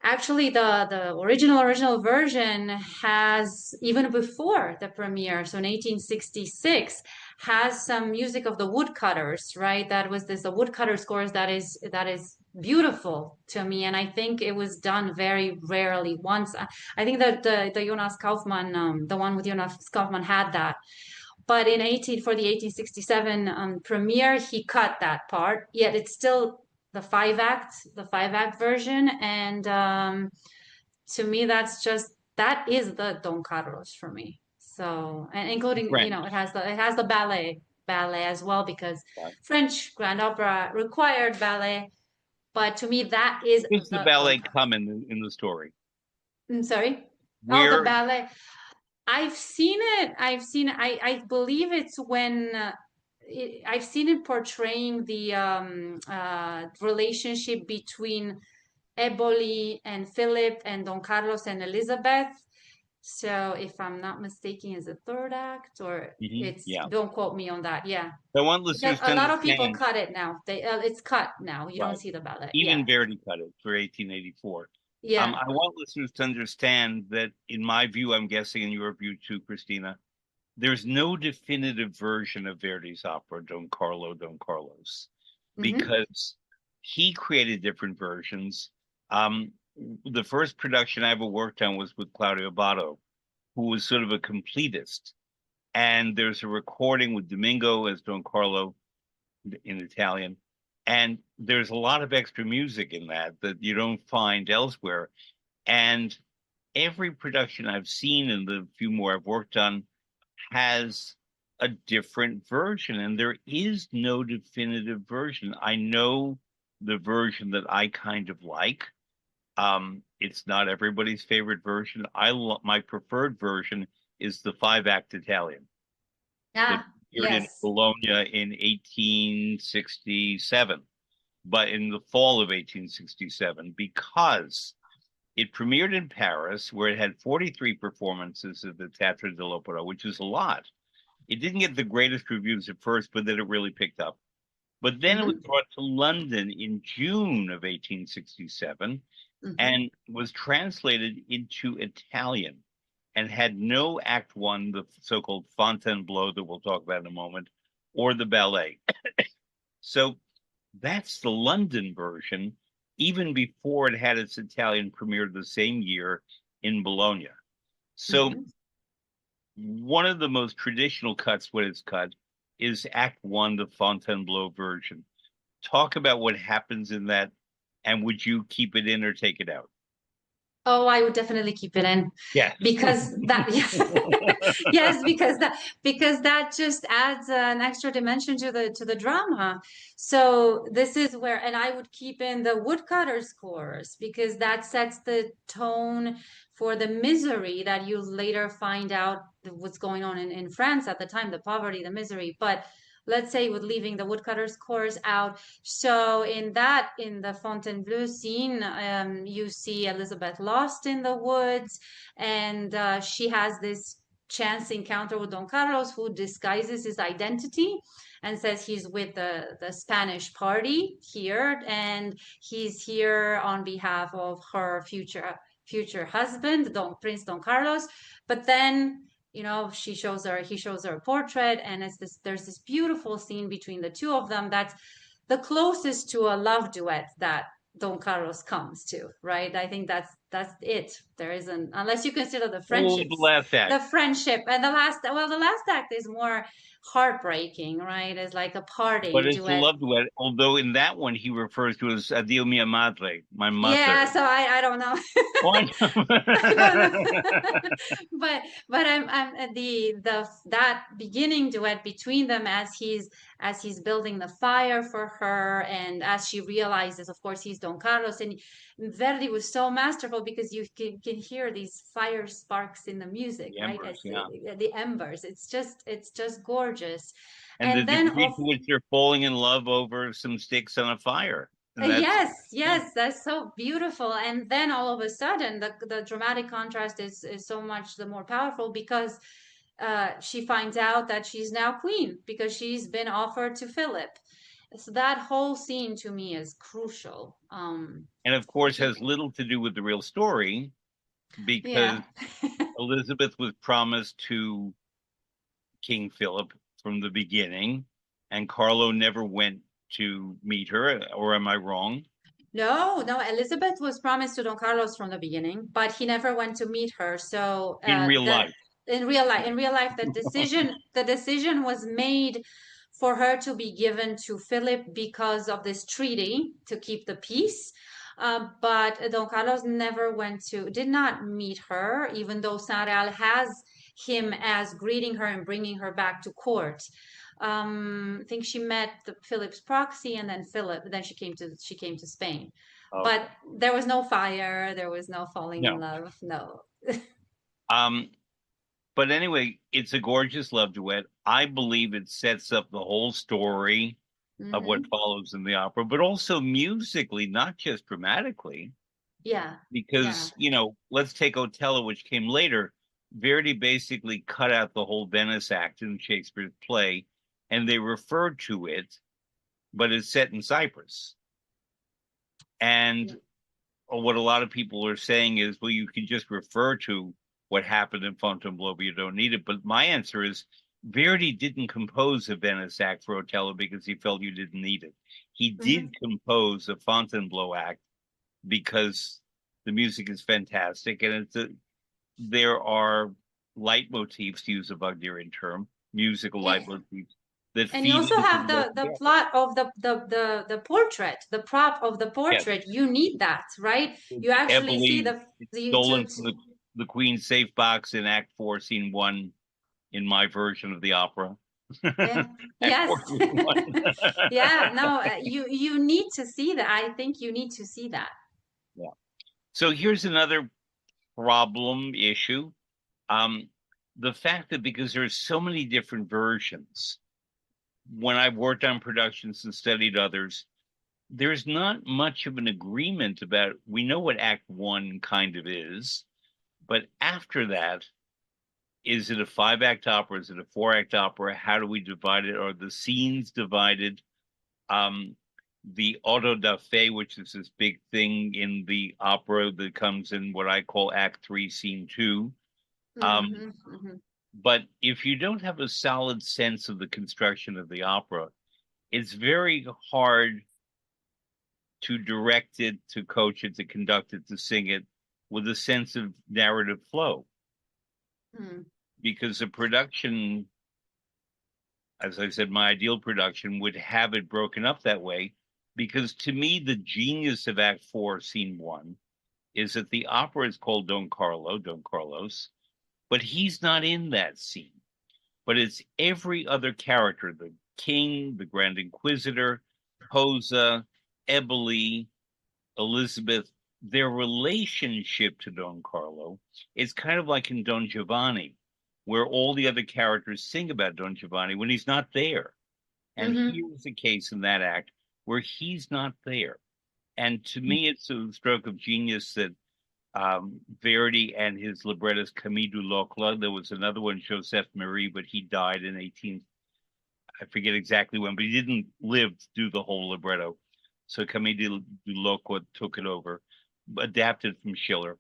actually, the original version has, even before the premiere, so in 1866, has some music of the woodcutters, right? That was the woodcutter scores that is beautiful to me, and I think it was done very rarely. Once, I think that the Jonas Kaufmann, the one with Jonas Kaufmann had that, but for the 1867 premiere, he cut that part. Yet it's still the five act version, and to me, that is the Don Carlos for me. So, and including, French. it has the ballet as well, because Right. French grand opera required ballet. But to me, that is Does the the Don ballet Carlos. come in the story? Sorry. Oh, the Where ballet. I've seen it. I believe it's when I've seen it portraying the relationship between Eboli and Philip and Don Carlos and Elizabeth. So if I'm not mistaken, is it third act or Yeah. don't quote me on that. Yeah. I want Because listeners to a lot of people understand, cut it now. It's cut now. You don't right? see the ballet. Yeah. Even Verdi cut it for 1884. Yeah. I want listeners to understand that, in my view, I'm guessing in your view too, Christina, there's no definitive version of Verdi's opera, Don Carlos, Mm-hmm. because he created different versions. Um, the first production I ever worked on was with Claudio Botto, who was sort of a completist. And there's a recording with Domingo as Don Carlo in Italian. And there's a lot of extra music in that you don't find elsewhere. And every production I've seen and the few more I've worked on has a different version, and there is no definitive version. I know the version that I kind of like. It's not everybody's favorite version. My preferred version is the 5-act Italian that Ah, appeared in yes. Bologna in 1867, but in the fall of 1867, because it premiered in Paris, where it had 43 performances at the Théâtre de l'Opéra, which is a lot. It didn't get the greatest reviews at first, but then it really picked up. But then it was Mm-hmm. brought to London in June of 1867 Mm-hmm. and was translated into Italian and had no Act One, the so-called Fontaine-Bleau that we'll talk about in a moment, or the ballet. So that's the London version, even before it had its Italian premiere the same year in Bologna. So Mm-hmm. one of the most traditional cuts, when it's cut, is Act One, the Fontainebleau version. Talk about what happens in that, and would you keep it in or take it out? Oh, I would definitely keep it in Yes. because that yes, because that just adds an extra dimension to the drama. So this is where, and I would keep in the woodcutter's chorus because that sets the tone for the misery that you later find out what's going on in France at the time, the poverty, the misery. But let's say with leaving the woodcutter's chorus out, so in the Fontaine-Bleau scene, you see Elizabeth lost in the woods, and she has this chance encounter with Don Carlos, who disguises his identity and says he's with the Spanish party here, and he's here on behalf of her future husband, Prince Don Carlos. But then he shows her a portrait, and there's this beautiful scene between the two of them that's the closest to a love duet that Don Carlos comes to, right? I think that's it. There isn't, unless you consider Oh, the last the act. friendship, and the last act is more heartbreaking, right? It's like a But parting it's a duet. love duet, although in that one he refers to as Adio mia madre, my Yeah, mother. so I don't know. Oh, I I don't know. know. But I'm at the that beginning duet between them as he's building the fire for her, and as she realizes, of course, he's Don Carlos. And Verdi was so masterful because you can hear these fire sparks in the music, The right? embers, As yeah. the embers. It's just gorgeous. And the And then degree to which they're falling in love over some sticks on a fire. And that's, yes, yeah. yes, that's so beautiful. And then all of a sudden, the dramatic contrast is so much the more powerful because she finds out that she's now queen because she's been offered to Philip. So that whole scene to me is crucial. And of To course keep, has little to do with the real story because yeah. Elizabeth was promised to King Philip from the beginning, and Carlo never went to meet her, or am I wrong? No, no, Elizabeth was promised to Don Carlos from the beginning, but he never went to meet her. So In real life. in real life, the decision was made for her to be given to Philip because of this treaty to keep the peace. But Don Carlos did not meet her, even though Saint has him as greeting her and bringing her back to court. I think she met Philip's proxy, and then she came to Spain. Okay. But there was no fire, there was no falling in No. love, no. Um, but anyway, it's a gorgeous love duet. I believe it sets up the whole story of what Hmm. follows in the opera, but also musically, not just dramatically. Yeah, yeah. Because, let's take Otello, which came later. Verdi basically cut out the whole Venice act in Shakespeare's play, and they referred to it, but it's set in Cyprus. Yeah. And what a lot of people are saying is, well, you can just refer to what happened in Fontainebleau, but you don't need it. But my answer is Verdi didn't compose a Venice act for Otello because he felt you didn't need it. He did Hmm. compose a Fontainebleau act because the music is fantastic, and there are leitmotifs, to use a Wagnerian term, musical Yeah. leitmotifs that And you feed also into have the rest of the the opera. plot of the portrait, the prop of the Yes, portrait. You need that, right? You actually see Eboli, it's stolen from the Queen's safe box in Act 4, Scene 1, in my version of the opera. yeah, Act yes. 4, Scene 1. Yeah, no, you need to see that. I think you need to see that. Yeah. So here's another problem issue. Um, the fact that because there's so many different versions, when I've worked on productions and studied others, there's not much of an agreement about, we know what Act 1 kind of is, but after that, is it a 5-act opera? Is it a 4-act opera? How do we divide it? Are the scenes divided? Um, the auto da fe, which is this big thing in the opera that comes in what I call Act 3, Scene 2. Hmm. Hmm. But if you don't have a solid sense of the construction of the opera, it's very hard to direct it, to coach it, to conduct it, to sing it with a sense of narrative flow. Hmm. Because a production, as I said, my ideal production would have it broken up that way. Because to me, the genius of Act 4, Scene 1 is that the opera is called Don Carlos, but he's not in that scene. But it's every other character, the king, the Grand Inquisitor, Posa, Eboli, Elizabeth, their relationship to Don Carlo is kind of like in Don Giovanni, where all the other characters sing about Don Giovanni when he's not there. And Mm-hmm. here's the case in that act where he's not there. And to me, it's a stroke of genius that Verdi and his librettist Camille Duloc. There was another one, Joseph Marie, but he died in 18, I forget exactly when, but he didn't live to do the whole libretto. So Camille Duloc took it over, adapted from Schiller.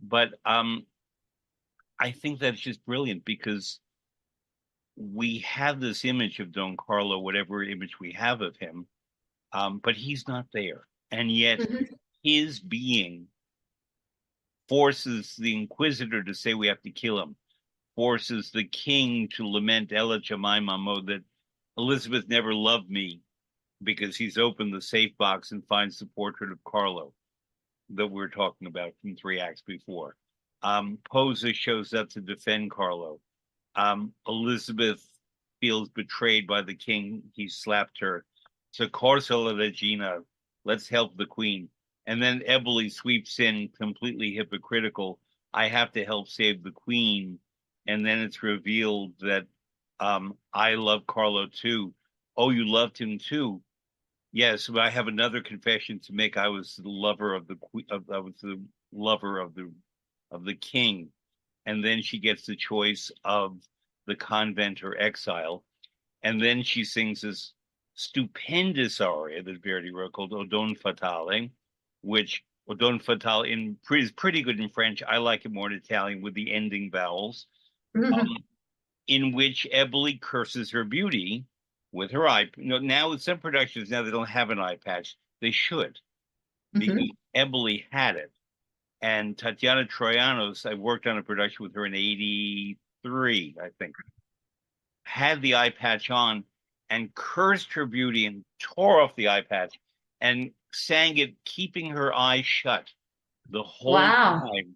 But I think that's just brilliant because we have this image of Don Carlo, whatever image we have of him, but he's not there. And yet Mm-hmm. his being forces the Inquisitor to say we have to kill him, forces the king to lament Ella Jemima Mo, that Elizabeth never loved me, because he's opened the safe box and finds the portrait of Carlo that we were talking about from 3 acts before. Posa shows up to defend Carlo. Elizabeth feels betrayed by the king. He slapped her. Soccorso la regina. Let's help the queen. And then Eboli sweeps in, completely hypocritical. I have to help save the queen. And then it's revealed that I love Carlo too. Oh, you loved him too. Yes, but I have another confession to make. I was the lover of the I was the lover of the king. And then she gets the choice of the convent or exile. And then she sings this stupendous aria that Verdi wrote called O Don Fatale, which O Don Fatale is pretty good in French. I like it more in Italian with the ending vowels, Mm-hmm. um, in which Eboli curses her beauty with her eye. Now with some productions, now they don't have an eye patch. They should, because Mm-hmm. Eboli had it. And Tatiana Troyanos, I worked on a production with her in 83, I think, had the eye patch on and cursed her beauty and tore off the eye patch and sang it, keeping her eyes shut the whole Wow. time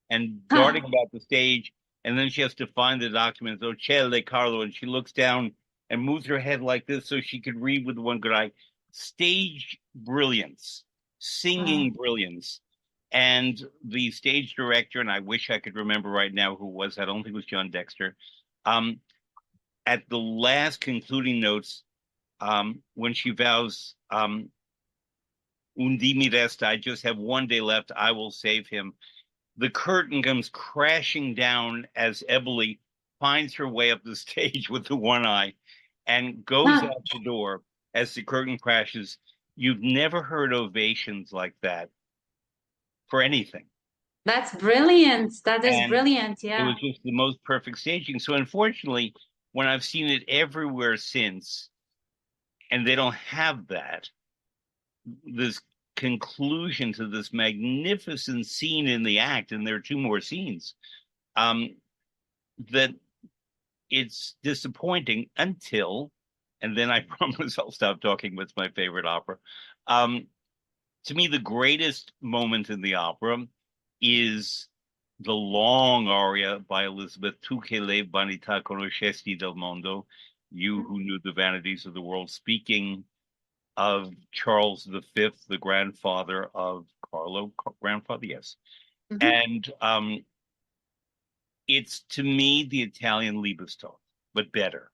and darting Huh. about the stage. And then she has to find the documents, O Celle Carlo, and she looks down and moves her head like this so she could read with one good eye. Stage brilliance, singing Wow. brilliance. And the stage director, and I wish I could remember right now who it was, I don't think it was John Dexter, um, at the last concluding notes, when she vows, "Undi mi resta," I just have one day left, I will save him. The curtain comes crashing down as Eboli finds her way up the stage with the one eye and goes Huh. out the door as the curtain crashes. You've never heard ovations like that for anything. That's brilliant. That is And brilliant. it Yeah. was just the most perfect staging. So unfortunately, when I've seen it everywhere since, and they don't have that, this conclusion to this magnificent scene in the act, and there are two more scenes, um, that it's disappointing until, and then I promise I'll stop talking. What's my favorite opera? Um, to me, the greatest moment in the opera is the long aria by Elizabeth, Tu che le vanità conoscesti del mondo, you who knew the vanities of the world, speaking of Charles V, the grandfather of Carlo, grandfather, yes. Mm-hmm. And it's to me the Italian Liebestod, but better,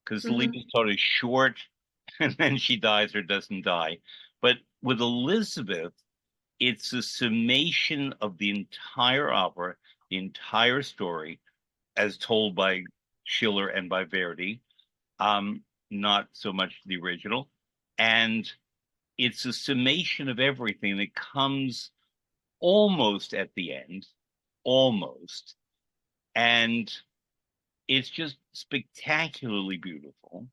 because the Mm-hmm. Liebestod is short and then she dies or doesn't die. But with Elizabeth, it's a summation of the entire opera, the entire story, as told by Schiller and by Verdi, not so much the original. And it's a summation of everything that comes almost at the end, almost. And it's just spectacularly beautiful.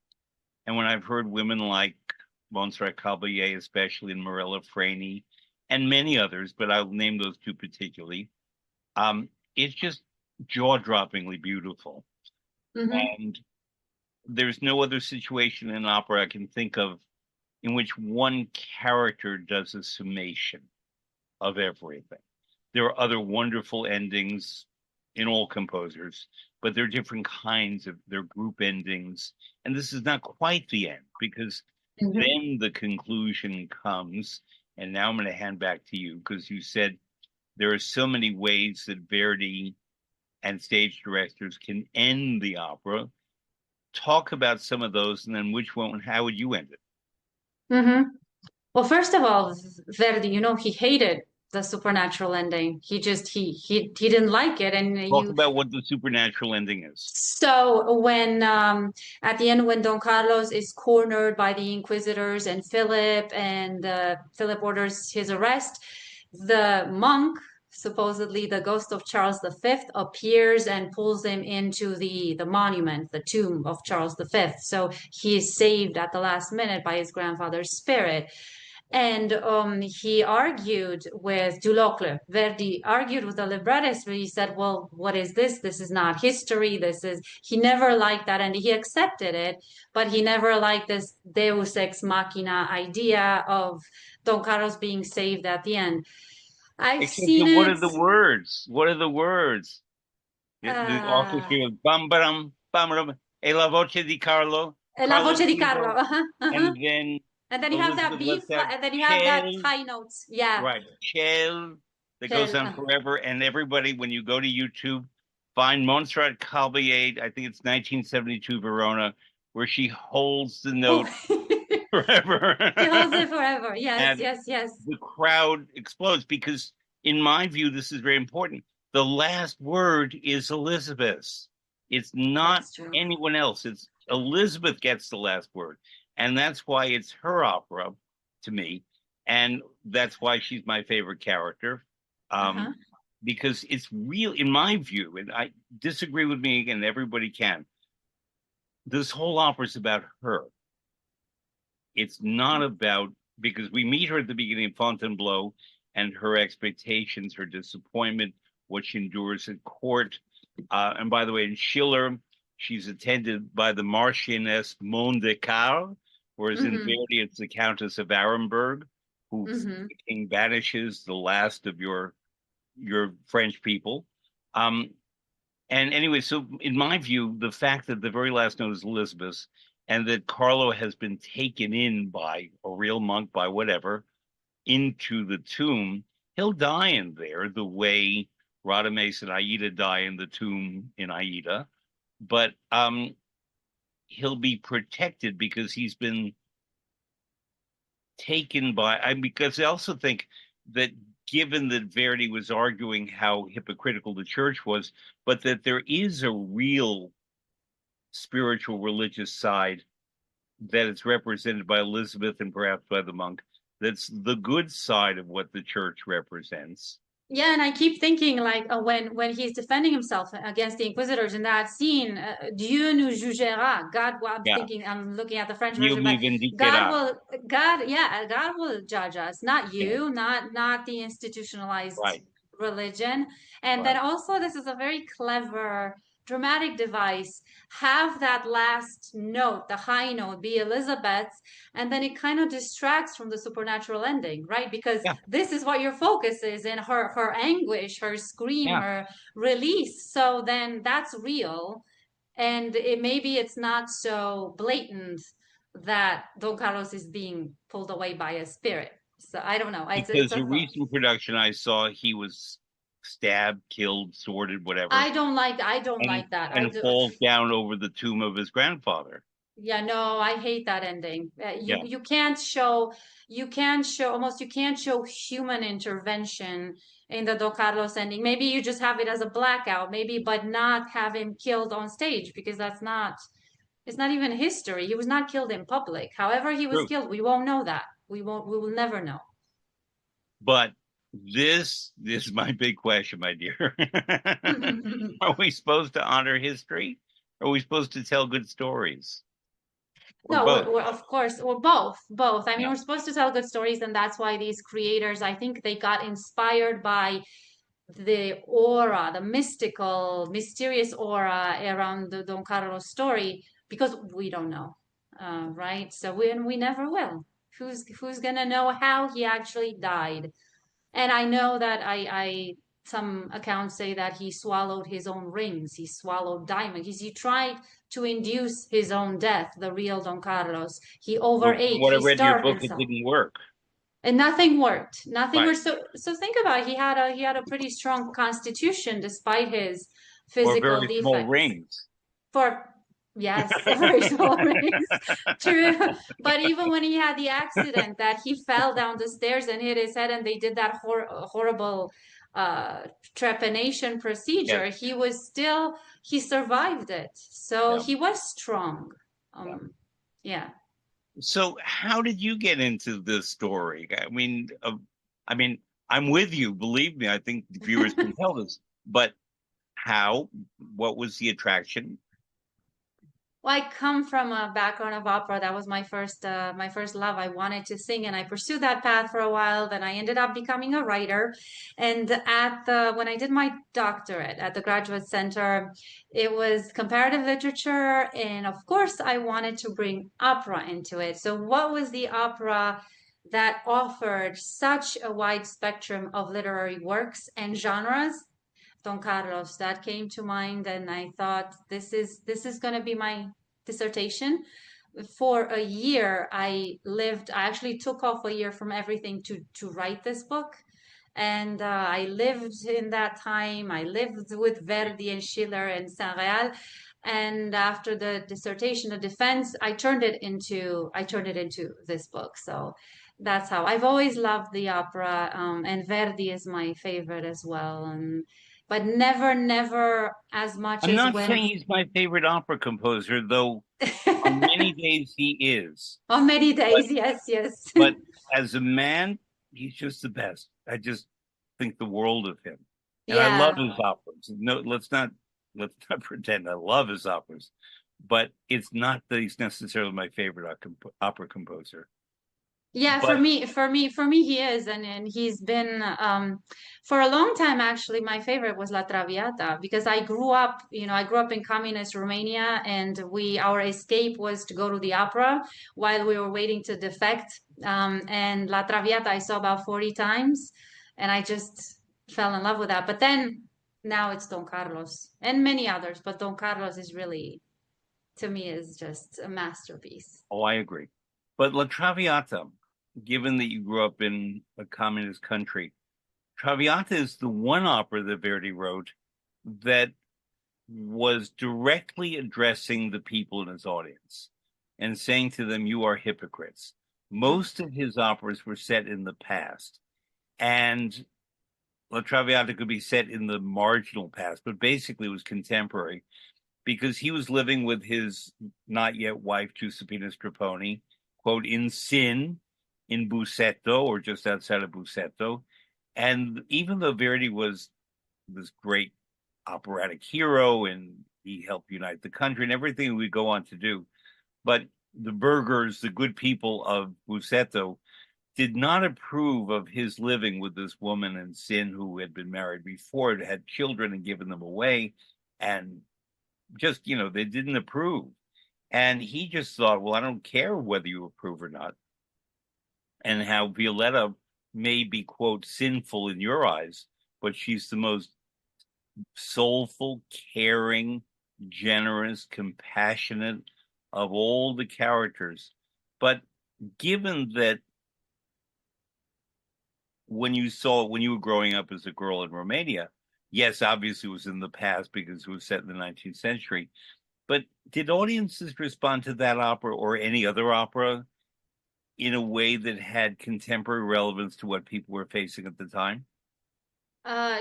And when I've heard women like Montserrat Caballé, especially, and Morella Freni, and many others, but I'll name those two particularly, it's just jaw-droppingly beautiful. Mm-hmm. And there's no other situation in opera I can think of in which one character does a summation of everything. there are other wonderful endings in all composers, but there are different kinds of their group endings. And this is not quite the end because Mhm. then the conclusion comes. And now I'm going to hand back to you because you said there are so many ways that Verdi and stage directors can end the opera. Talk about some of those, and then which one, how would you end it? Hmm. Well, first of all, Verdi, he hated the supernatural ending. He didn't like it, and Talk you. about what the supernatural ending is. So when at the end when Don Carlos is cornered by the inquisitors and Philip orders his arrest, the monk, supposedly the ghost of Charles V, appears and pulls him into the monument, the tomb of Charles V. So he is saved at the last minute by his grandfather's spirit. And he argued with Dulocle. Verdi argued with the librettist, but he said, well, what is this? This is not history. He never liked that. And he accepted it, but he never liked this Deus ex machina idea of Don Carlos being saved at the end. I've Except seen that what it. are the words? What are the words? The Uh, orchestra goes bam bam, e la voce di Carlo, La Carlo voce di Carlo. vivo, Uh-huh, uh-huh. and then And then you have that Elizabeth B lets out flat, and then you have that Ciel, high notes. Yeah. right, Ciel, that goes Shell. on forever. And everybody, when you go to YouTube, find Montserrat Caballé, I think it's 1972 Verona, where she holds the Oh, note forever. he holds it forever. Yes, And yes, yes. the crowd explodes because, in my view, this is very important. The last word is Elizabeth's. It's not That's true. anyone else. It's Elizabeth gets the last word. And that's why it's her opera to me. And that's why she's my favorite character. Uh-huh. Um, because it's real, in my view, and I disagree with me again, everybody can. This whole opera is about her. It's not about because we meet her at the beginning of Fontaine-Bleau and her expectations, her disappointment, what she endures at court. And by the way, in Schiller, she's attended by the Marchioness Mondécar, whereas in Mm-hmm. Verdi, it's the Countess of Arenberg, who Mm-hmm. the king banishes the last of your French people. Um, and anyway, so in my view, the fact that the very last note is Elizabeth and that Carlo has been taken in by a real monk, by whatever, into the tomb, he'll die in there the way Radames and Aida die in the tomb in Aida. But he'll be protected because he's been taken because I also think that given that Verdi was arguing how hypocritical the church was, but that there is a real spiritual religious side that is represented by Elizabeth and perhaps by the monk. That's the good side of what the church represents. Yeah, and I keep thinking like when he's defending himself against the inquisitors in that scene, Dieu nous jugera. God, well, Yeah, I'm looking at the French Dio version, mi but God vendicherà. will, God, yeah, God will judge us, not Yeah, you, not the institutionalized right, religion. And then right. also, this is a very clever dramatic device. Have that last note, the high note, be Elizabeth's, and then it kind of distracts from the supernatural ending, right? Because Yeah, this is what your focus is in her anguish, her scream, yeah. her release. So then that's real, and maybe it's not so blatant that Don Carlos is being pulled away by a spirit. So I don't know. It's Because a a thought. recent production I saw, he was stabbed, killed, sworded, whatever, I don't and like that. I and do. falls down over the tomb of his grandfather. Yeah, no, I hate that ending. Yeah, You can't show human intervention in the Don Carlos ending. Maybe you just have it as a blackout, maybe, but not have him killed on stage because it's not even history. He was not killed in public. However he was true. killed, we won't know that. We will never know. But this is my big question, my dear. Are we supposed to honor history? Are we supposed to tell good stories? Or No, both? we're of course, we're both, both. I mean, Yeah, we're supposed to tell good stories, and that's why these creators, I think they got inspired by the aura, the mystical, mysterious aura around the Don Carlos story, because we don't know, right? So we never will. Who's gonna know how he actually died? And I know that some accounts say that he swallowed his own rings, he swallowed diamonds. He tried to induce his own death, the real Don Carlos. He But from overate, what I he read in your starved book, it himself. didn't work. And nothing worked. Nothing Right. worked. So think about it. He had a pretty strong constitution despite his Or physical very small defects. rings. For yes, very small rings. True. But even when he had the accident that he fell down the stairs and hit his head, and they did that horrible uh, trepanation procedure, Yes. he survived it. So Yeah. he was strong. Yeah. Yeah. So how did you get into this story? I mean, I'm with you. Believe me, I think the viewers can tell this. But how? What was the attraction? Well, I come from a background of opera. That was my first love. I wanted to sing, and I pursued that path for a while. Then I ended up becoming a writer. And when I did my doctorate at the Graduate Center, it was comparative literature, and of course, I wanted to bring opera into it. So, what was the opera that offered such a wide spectrum of literary works and genres? Don Carlos, that came to mind, and I thought this is going to be my dissertation. For a year, I actually took off a year from everything to write this book. And I lived in that time. I lived with Verdi and Schiller and Saint-Réal. And after the dissertation, the defense, I turned it into this book. So that's how I've always loved the opera, and Verdi is my favorite as well. And but never as much I'm as not when saying he's my favorite opera composer, though on many days he is. on many But days. Yes, yes. but as a man, he's just the best. I just think the world of him. And I love Yeah. his operas. No, let's not pretend I love his operas. But it's not that he's necessarily my favorite opera composer. Yeah, But for me, he is, and he's been for a long time. Actually, my favorite was La Traviata because I grew up in communist Romania, and our escape was to go to the opera while we were waiting to defect. And La Traviata I saw about 40 times, and I just fell in love with that. But then now it's Don Carlos and many others, but Don Carlos is really, to me, is just a masterpiece. oh, I agree. But La Traviata, given that you grew up in a communist country, Traviata is the one opera that Verdi wrote that was directly addressing the people in his audience and saying to them, "You are hypocrites." Most of his operas were set in the past, and La Traviata could be set in the marginal past, but basically it was contemporary because he was living with his not yet wife, Giuseppina Strepponi, quote, in sin in Busseto or just outside of Busseto. And even though Verdi was this great operatic hero and he helped unite the country and everything we go on to do, but the burghers, the good people of Busseto, did not approve of his living with this woman in sin who had been married before, had children and given them away, and just, they didn't approve. And he just thought, well, I don't care whether you approve or not. And how Violetta may be, quote, sinful in your eyes, but she's the most soulful, caring, generous, compassionate of all the characters. But given that when you were growing up as a girl in Romania, yes, obviously it was in the past because it was set in the 19th century. But did audiences respond to that opera or any other opera in a way that had contemporary relevance to what people were facing at the time?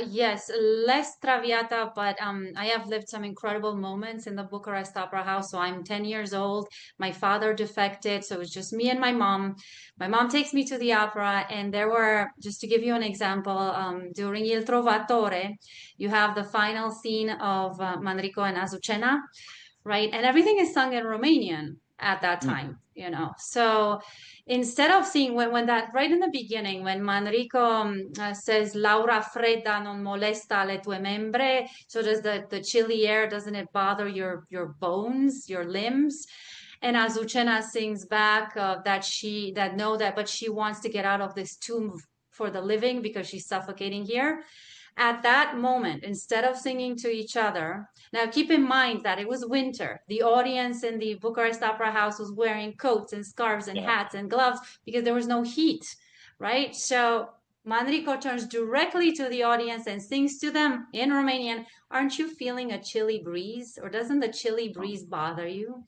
Yes, less Traviata, but I have lived some incredible moments in the Bucharest Opera House. So I'm 10 years old. My father defected, so it was just me and my mom. My mom takes me to the opera, and there were, just to give you an example, during Il Trovatore, you have the final scene of Manrico and Azucena, right? And everything is sung in Romanian at that Mm. time, you know. So instead of seeing when that right in the beginning, when Manrico says Laura fredda non molesta le tue membre, so does the chilly air, doesn't it bother your bones, your limbs? And Azucena sings back but she wants to get out of this tomb for the living because she's suffocating here. At that moment, instead of singing to each other, now keep in mind that it was winter. The audience in the Bucharest Opera House was wearing coats and scarves and Yeah. hats and gloves because there was no heat, right? So Manrico turns directly to the audience and sings to them in Romanian, "Aren't you feeling a chilly breeze? Or doesn't the chilly breeze bother you?"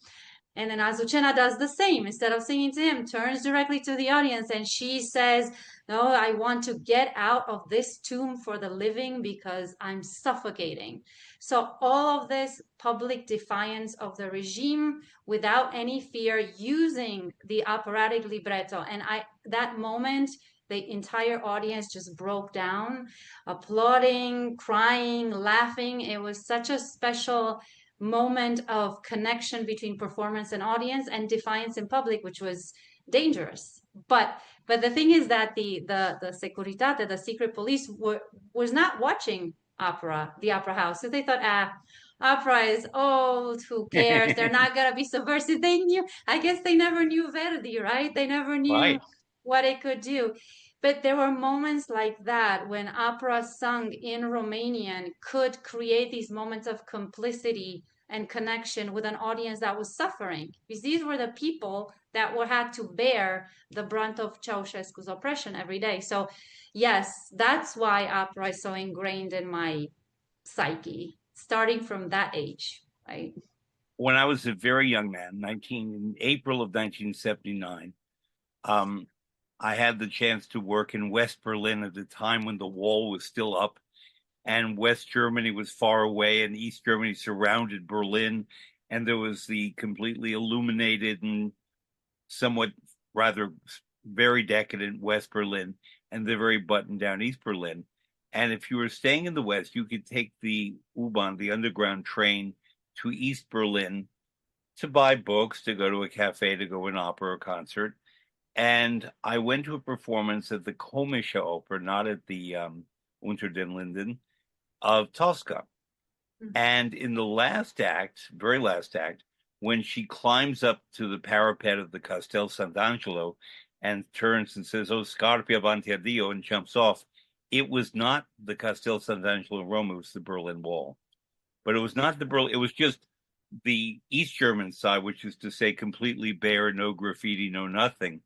And then Azucena does the same. Instead of singing to him, turns directly to the audience and she says, "No, I want to get out of this tomb for the living because I'm suffocating." So all of this public defiance of the regime without any fear, using the operatic libretto. And that moment, the entire audience just broke down, applauding, crying, laughing. It was such a special moment of connection between performance and audience, and defiance in public, which was dangerous. But the thing is that the Securitate, the secret police, was not watching the opera house. So they thought, opera is old, who cares? They're not gonna be subversive. They knew, I guess they never knew Verdi, right? They never knew Right. what it could do. But there were moments like that when opera sung in Romanian could create these moments of complicity and connection with an audience that was suffering. Because these were the people that had to bear the brunt of Ceausescu's oppression every day. So, yes, that's why opera is so ingrained in my psyche, starting from that age, right? When I was a very young man, in April of 1979, um, I had the chance to work in West Berlin at the time when the wall was still up and West Germany was far away and East Germany surrounded Berlin. And there was the completely illuminated and somewhat rather very decadent West Berlin and the very buttoned down East Berlin. And if you were staying in the West, you could take the U-Bahn, the underground train, to East Berlin to buy books, to go to a cafe, to go to an opera or concert. And I went to a performance at the Komische Oper, not at the Unter den Linden, of Tosca. And in the last act, very last act, when she climbs up to the parapet of the Castel Sant'Angelo and turns and says, "Oh, scarpi avanti a Dio," and jumps off, it was not the Castel Sant'Angelo Rome, it was the Berlin Wall. But it was not the Berlin, it was just the East German side, which is to say completely bare, no graffiti, no nothing.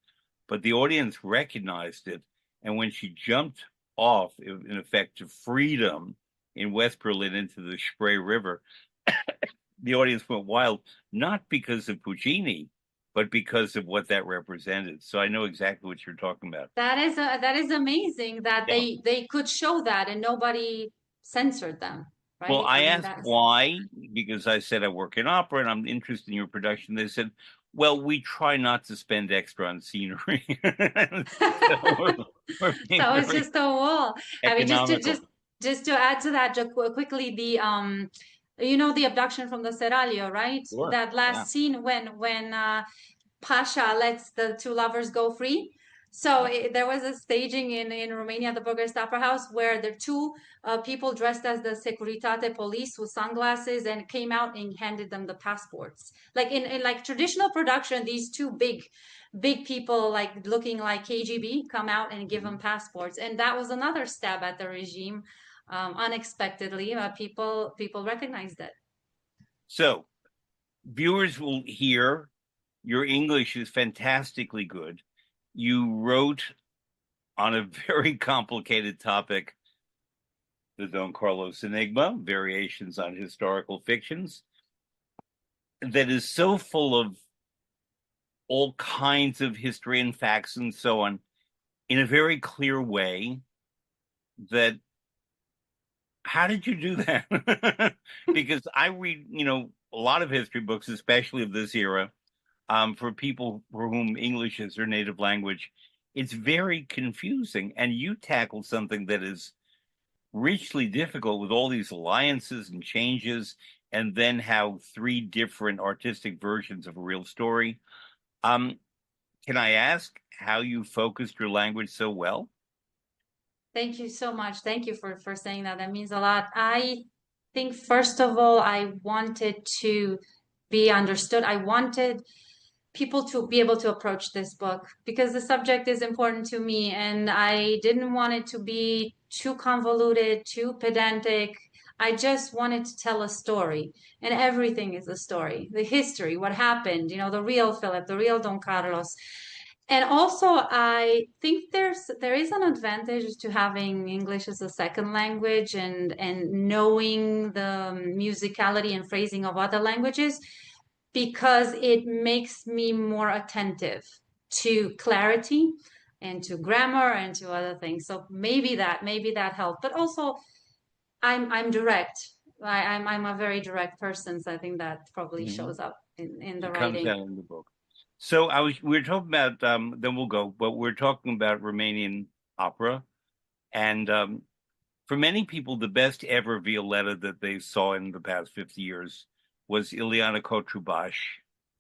But the audience recognized it. And when she jumped off, in effect, to freedom in West Berlin into the Spree River, the audience went wild, not because of Puccini, but because of what that represented. So I know exactly what you're talking about. That is amazing that Yeah. they could show that and nobody censored them, Well, right? I I mean, asked that's why, because I said I work in opera and I'm interested in your production. They said, "Well, we try not to spend extra on scenery." So we're being that was very just a wall. I mean, economical. just to add to that, just quickly, the abduction from the Seraglio, right? Sure. That Yeah. last scene when Pasha lets the two lovers go free. So there was a staging in Romania, the Bucharest Opera House, where the two people dressed as the Securitate police with sunglasses and came out and handed them the passports. Like in like traditional production, these two big people like looking like KGB come out and give them passports, and that was another stab at the regime. Unexpectedly, people recognized it. So viewers will hear your English is fantastically good. You wrote on a very complicated topic, the Don Carlos Enigma, variations on historical fictions, that is so full of all kinds of history and facts and so on in a very clear way that how did you do that? Because I read, a lot of history books, especially of this era, for people for whom English is their native language. It's very confusing. And you tackle something that is richly difficult with all these alliances and changes, and then how three different artistic versions of a real story. Can I ask how you focused your language so well? Thank you so much. Thank you for saying that. That means a lot. I think first of all, I wanted to be understood. I wanted people to be able to approach this book because the subject is important to me, and I didn't want it to be too convoluted, too pedantic. I just wanted to tell a story, and everything is a story. The history, what happened, the real Philip, the real Don Carlos. And also, I think there is an advantage to having English as a second language and knowing the musicality and phrasing of other languages because it makes me more attentive to clarity and to grammar and to other things. So maybe that helped. But also, I'm direct. I'm a very direct person, so I think that probably Mhm. shows up in the It comes writing. out in the book. So we were talking about then we'll go, but we're talking about Romanian opera. And for many people, the best ever Violetta that they saw in the past 50 years was Ileana Cotrubas,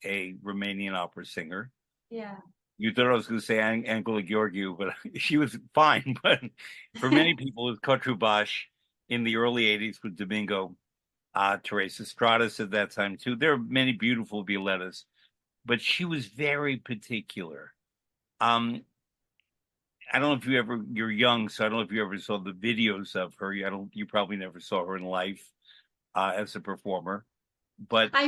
a Romanian opera singer. Yeah. You thought I was going to say Angela Gheorghiu, but she was fine. But for many people, it was Cotrubas in the early 80s with Domingo, Teresa Stratas at that time, too. There are many beautiful Violettas, but she was very particular. Um, I don't know if you're young, so I don't know if you ever saw the videos of her. You probably never saw her in life as a performer. But I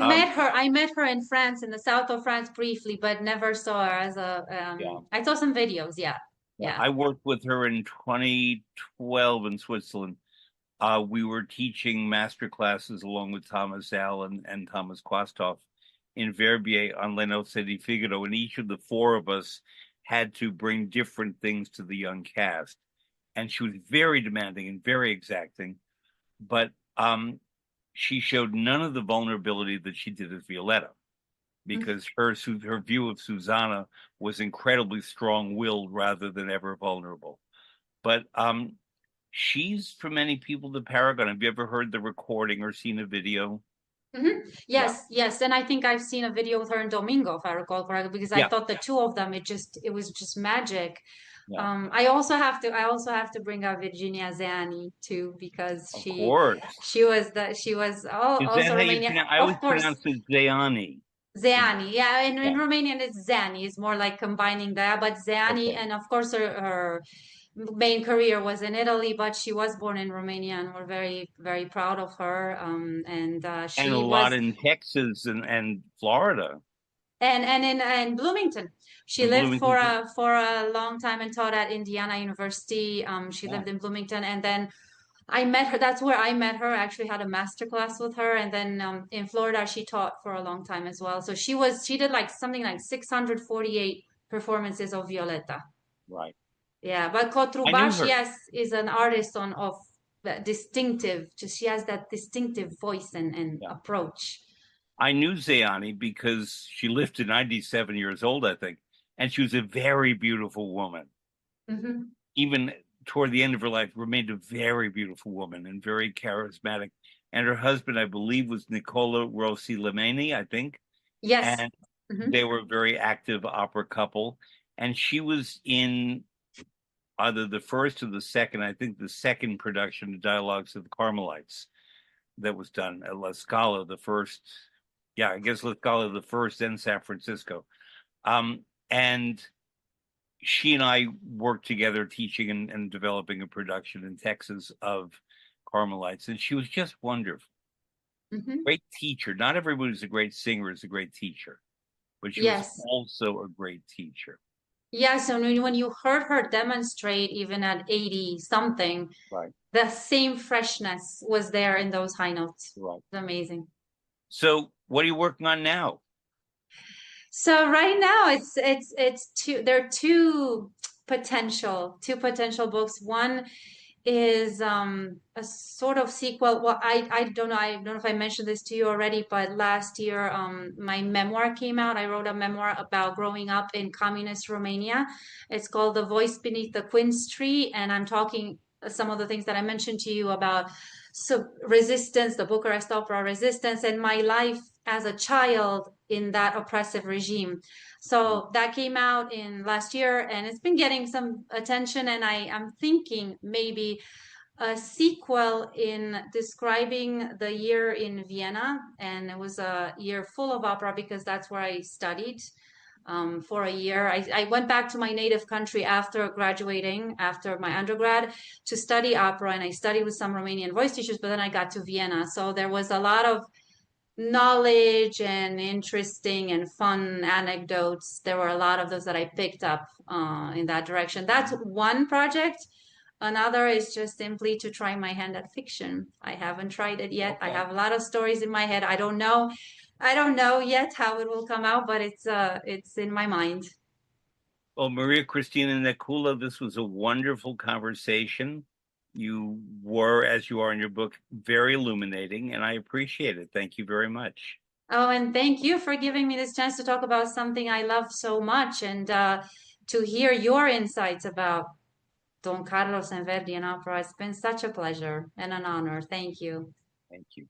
met her in France, in the south of France briefly, but never saw her as a yeah, I saw some videos, yeah. yeah, Yeah. I worked with her in 2012 in Switzerland. We were teaching master classes along with Thomas Allen and Thomas Quasthoff in Verbier on Le Nozze di Figaro, and each of the four of us had to bring different things to the young cast. And she was very demanding and very exacting, but she showed none of the vulnerability that she did as Violetta, Mm-hmm. because her view of Susanna was incredibly strong-willed rather than ever vulnerable. But she's for many people the paragon. Have you ever heard the recording or seen a video? Yeah, Yes, yes. And I think I've seen a video with her and Domingo, if I recall correctly, because I yeah, thought the two of them, it was just magic. yeah. I also have to bring up Virginia Zani too, because Of she course. she was the she was Is that also how you Romania. pronounce? I always Of course, pronounce it Zayani. Zeani. Yeah, in Yeah. Romanian it's Zani. It's more like combining that, but Zeani, Okay. and of course her main career was in Italy, but she was born in Romania, and we're very, very proud of her. And And a she lot was in Texas and Florida and in Bloomington. She and lived for Bloomington. a long time and taught at Indiana University. She Yeah. lived in Bloomington, and then I met her. That's where I met her. I actually had a master class with her, and then in Florida she taught for a long time as well. So she did like something like 648 performances of Violetta. Right. Yeah, but I knew Kotrubash, her. yes, is an artist of that distinctive. Just she has that distinctive voice and Yeah. approach. I knew Zayani because she lived to 97 years old, I think, and she was a very beautiful woman. Hmm. Even toward the end of her life, remained a very beautiful woman and very charismatic. And her husband, I believe, was Nicola Rossi Lemeni, I think. Yes. And Hmm. they were a very active opera couple. And she was in either the first or the second, I think the second production of Dialogues of the Carmelites that was done at La Scala, the first, yeah, I guess La Scala, the first in San Francisco. And she and I worked together teaching and developing a production in Texas of Carmelites, and she was just wonderful. Hmm. Great teacher. Not everyone who's a great singer is a great teacher, but she was Yes. also a great teacher. Yes. And when you heard her demonstrate, even at 80 something, Right, the same freshness was there in those high notes. right. It's amazing. So, what are you working on now? So right now it's two there are two potential books. One is a sort of sequel. Well, I don't know. I don't know if I mentioned this to you already, but last year my memoir came out. I wrote a memoir about growing up in communist Romania. It's called The Voice Beneath the Quince Tree, and I'm talking some of the things that I mentioned to you about resistance, the Bucharest Opera resistance, and my life as a child in that oppressive regime. So that came out in last year, and it's been getting some attention. And I'm thinking maybe a sequel in describing the year in Vienna, and it was a year full of opera because that's where I studied. for a year. I went back to my native country after graduating, after my undergrad, to study opera, and I studied with some Romanian voice teachers, but then I got to Vienna. So there was a lot of knowledge and interesting and fun anecdotes. There were a lot of those that I picked up in that direction. That's one project. Another is just simply to try my hand at fiction. I haven't tried it yet. I Okay. have a lot of stories in my head. I don't know yet how it will come out, but it's in my mind. Well, Maria-Cristina Necula, this was a wonderful conversation. You were, as you are in your book, very illuminating, and I appreciate it. Thank you very much. Oh, and thank you for giving me this chance to talk about something I love so much and to hear your insights about Don Carlos and Verdi and opera. It's been such a pleasure and an honor. Thank you. Thank you.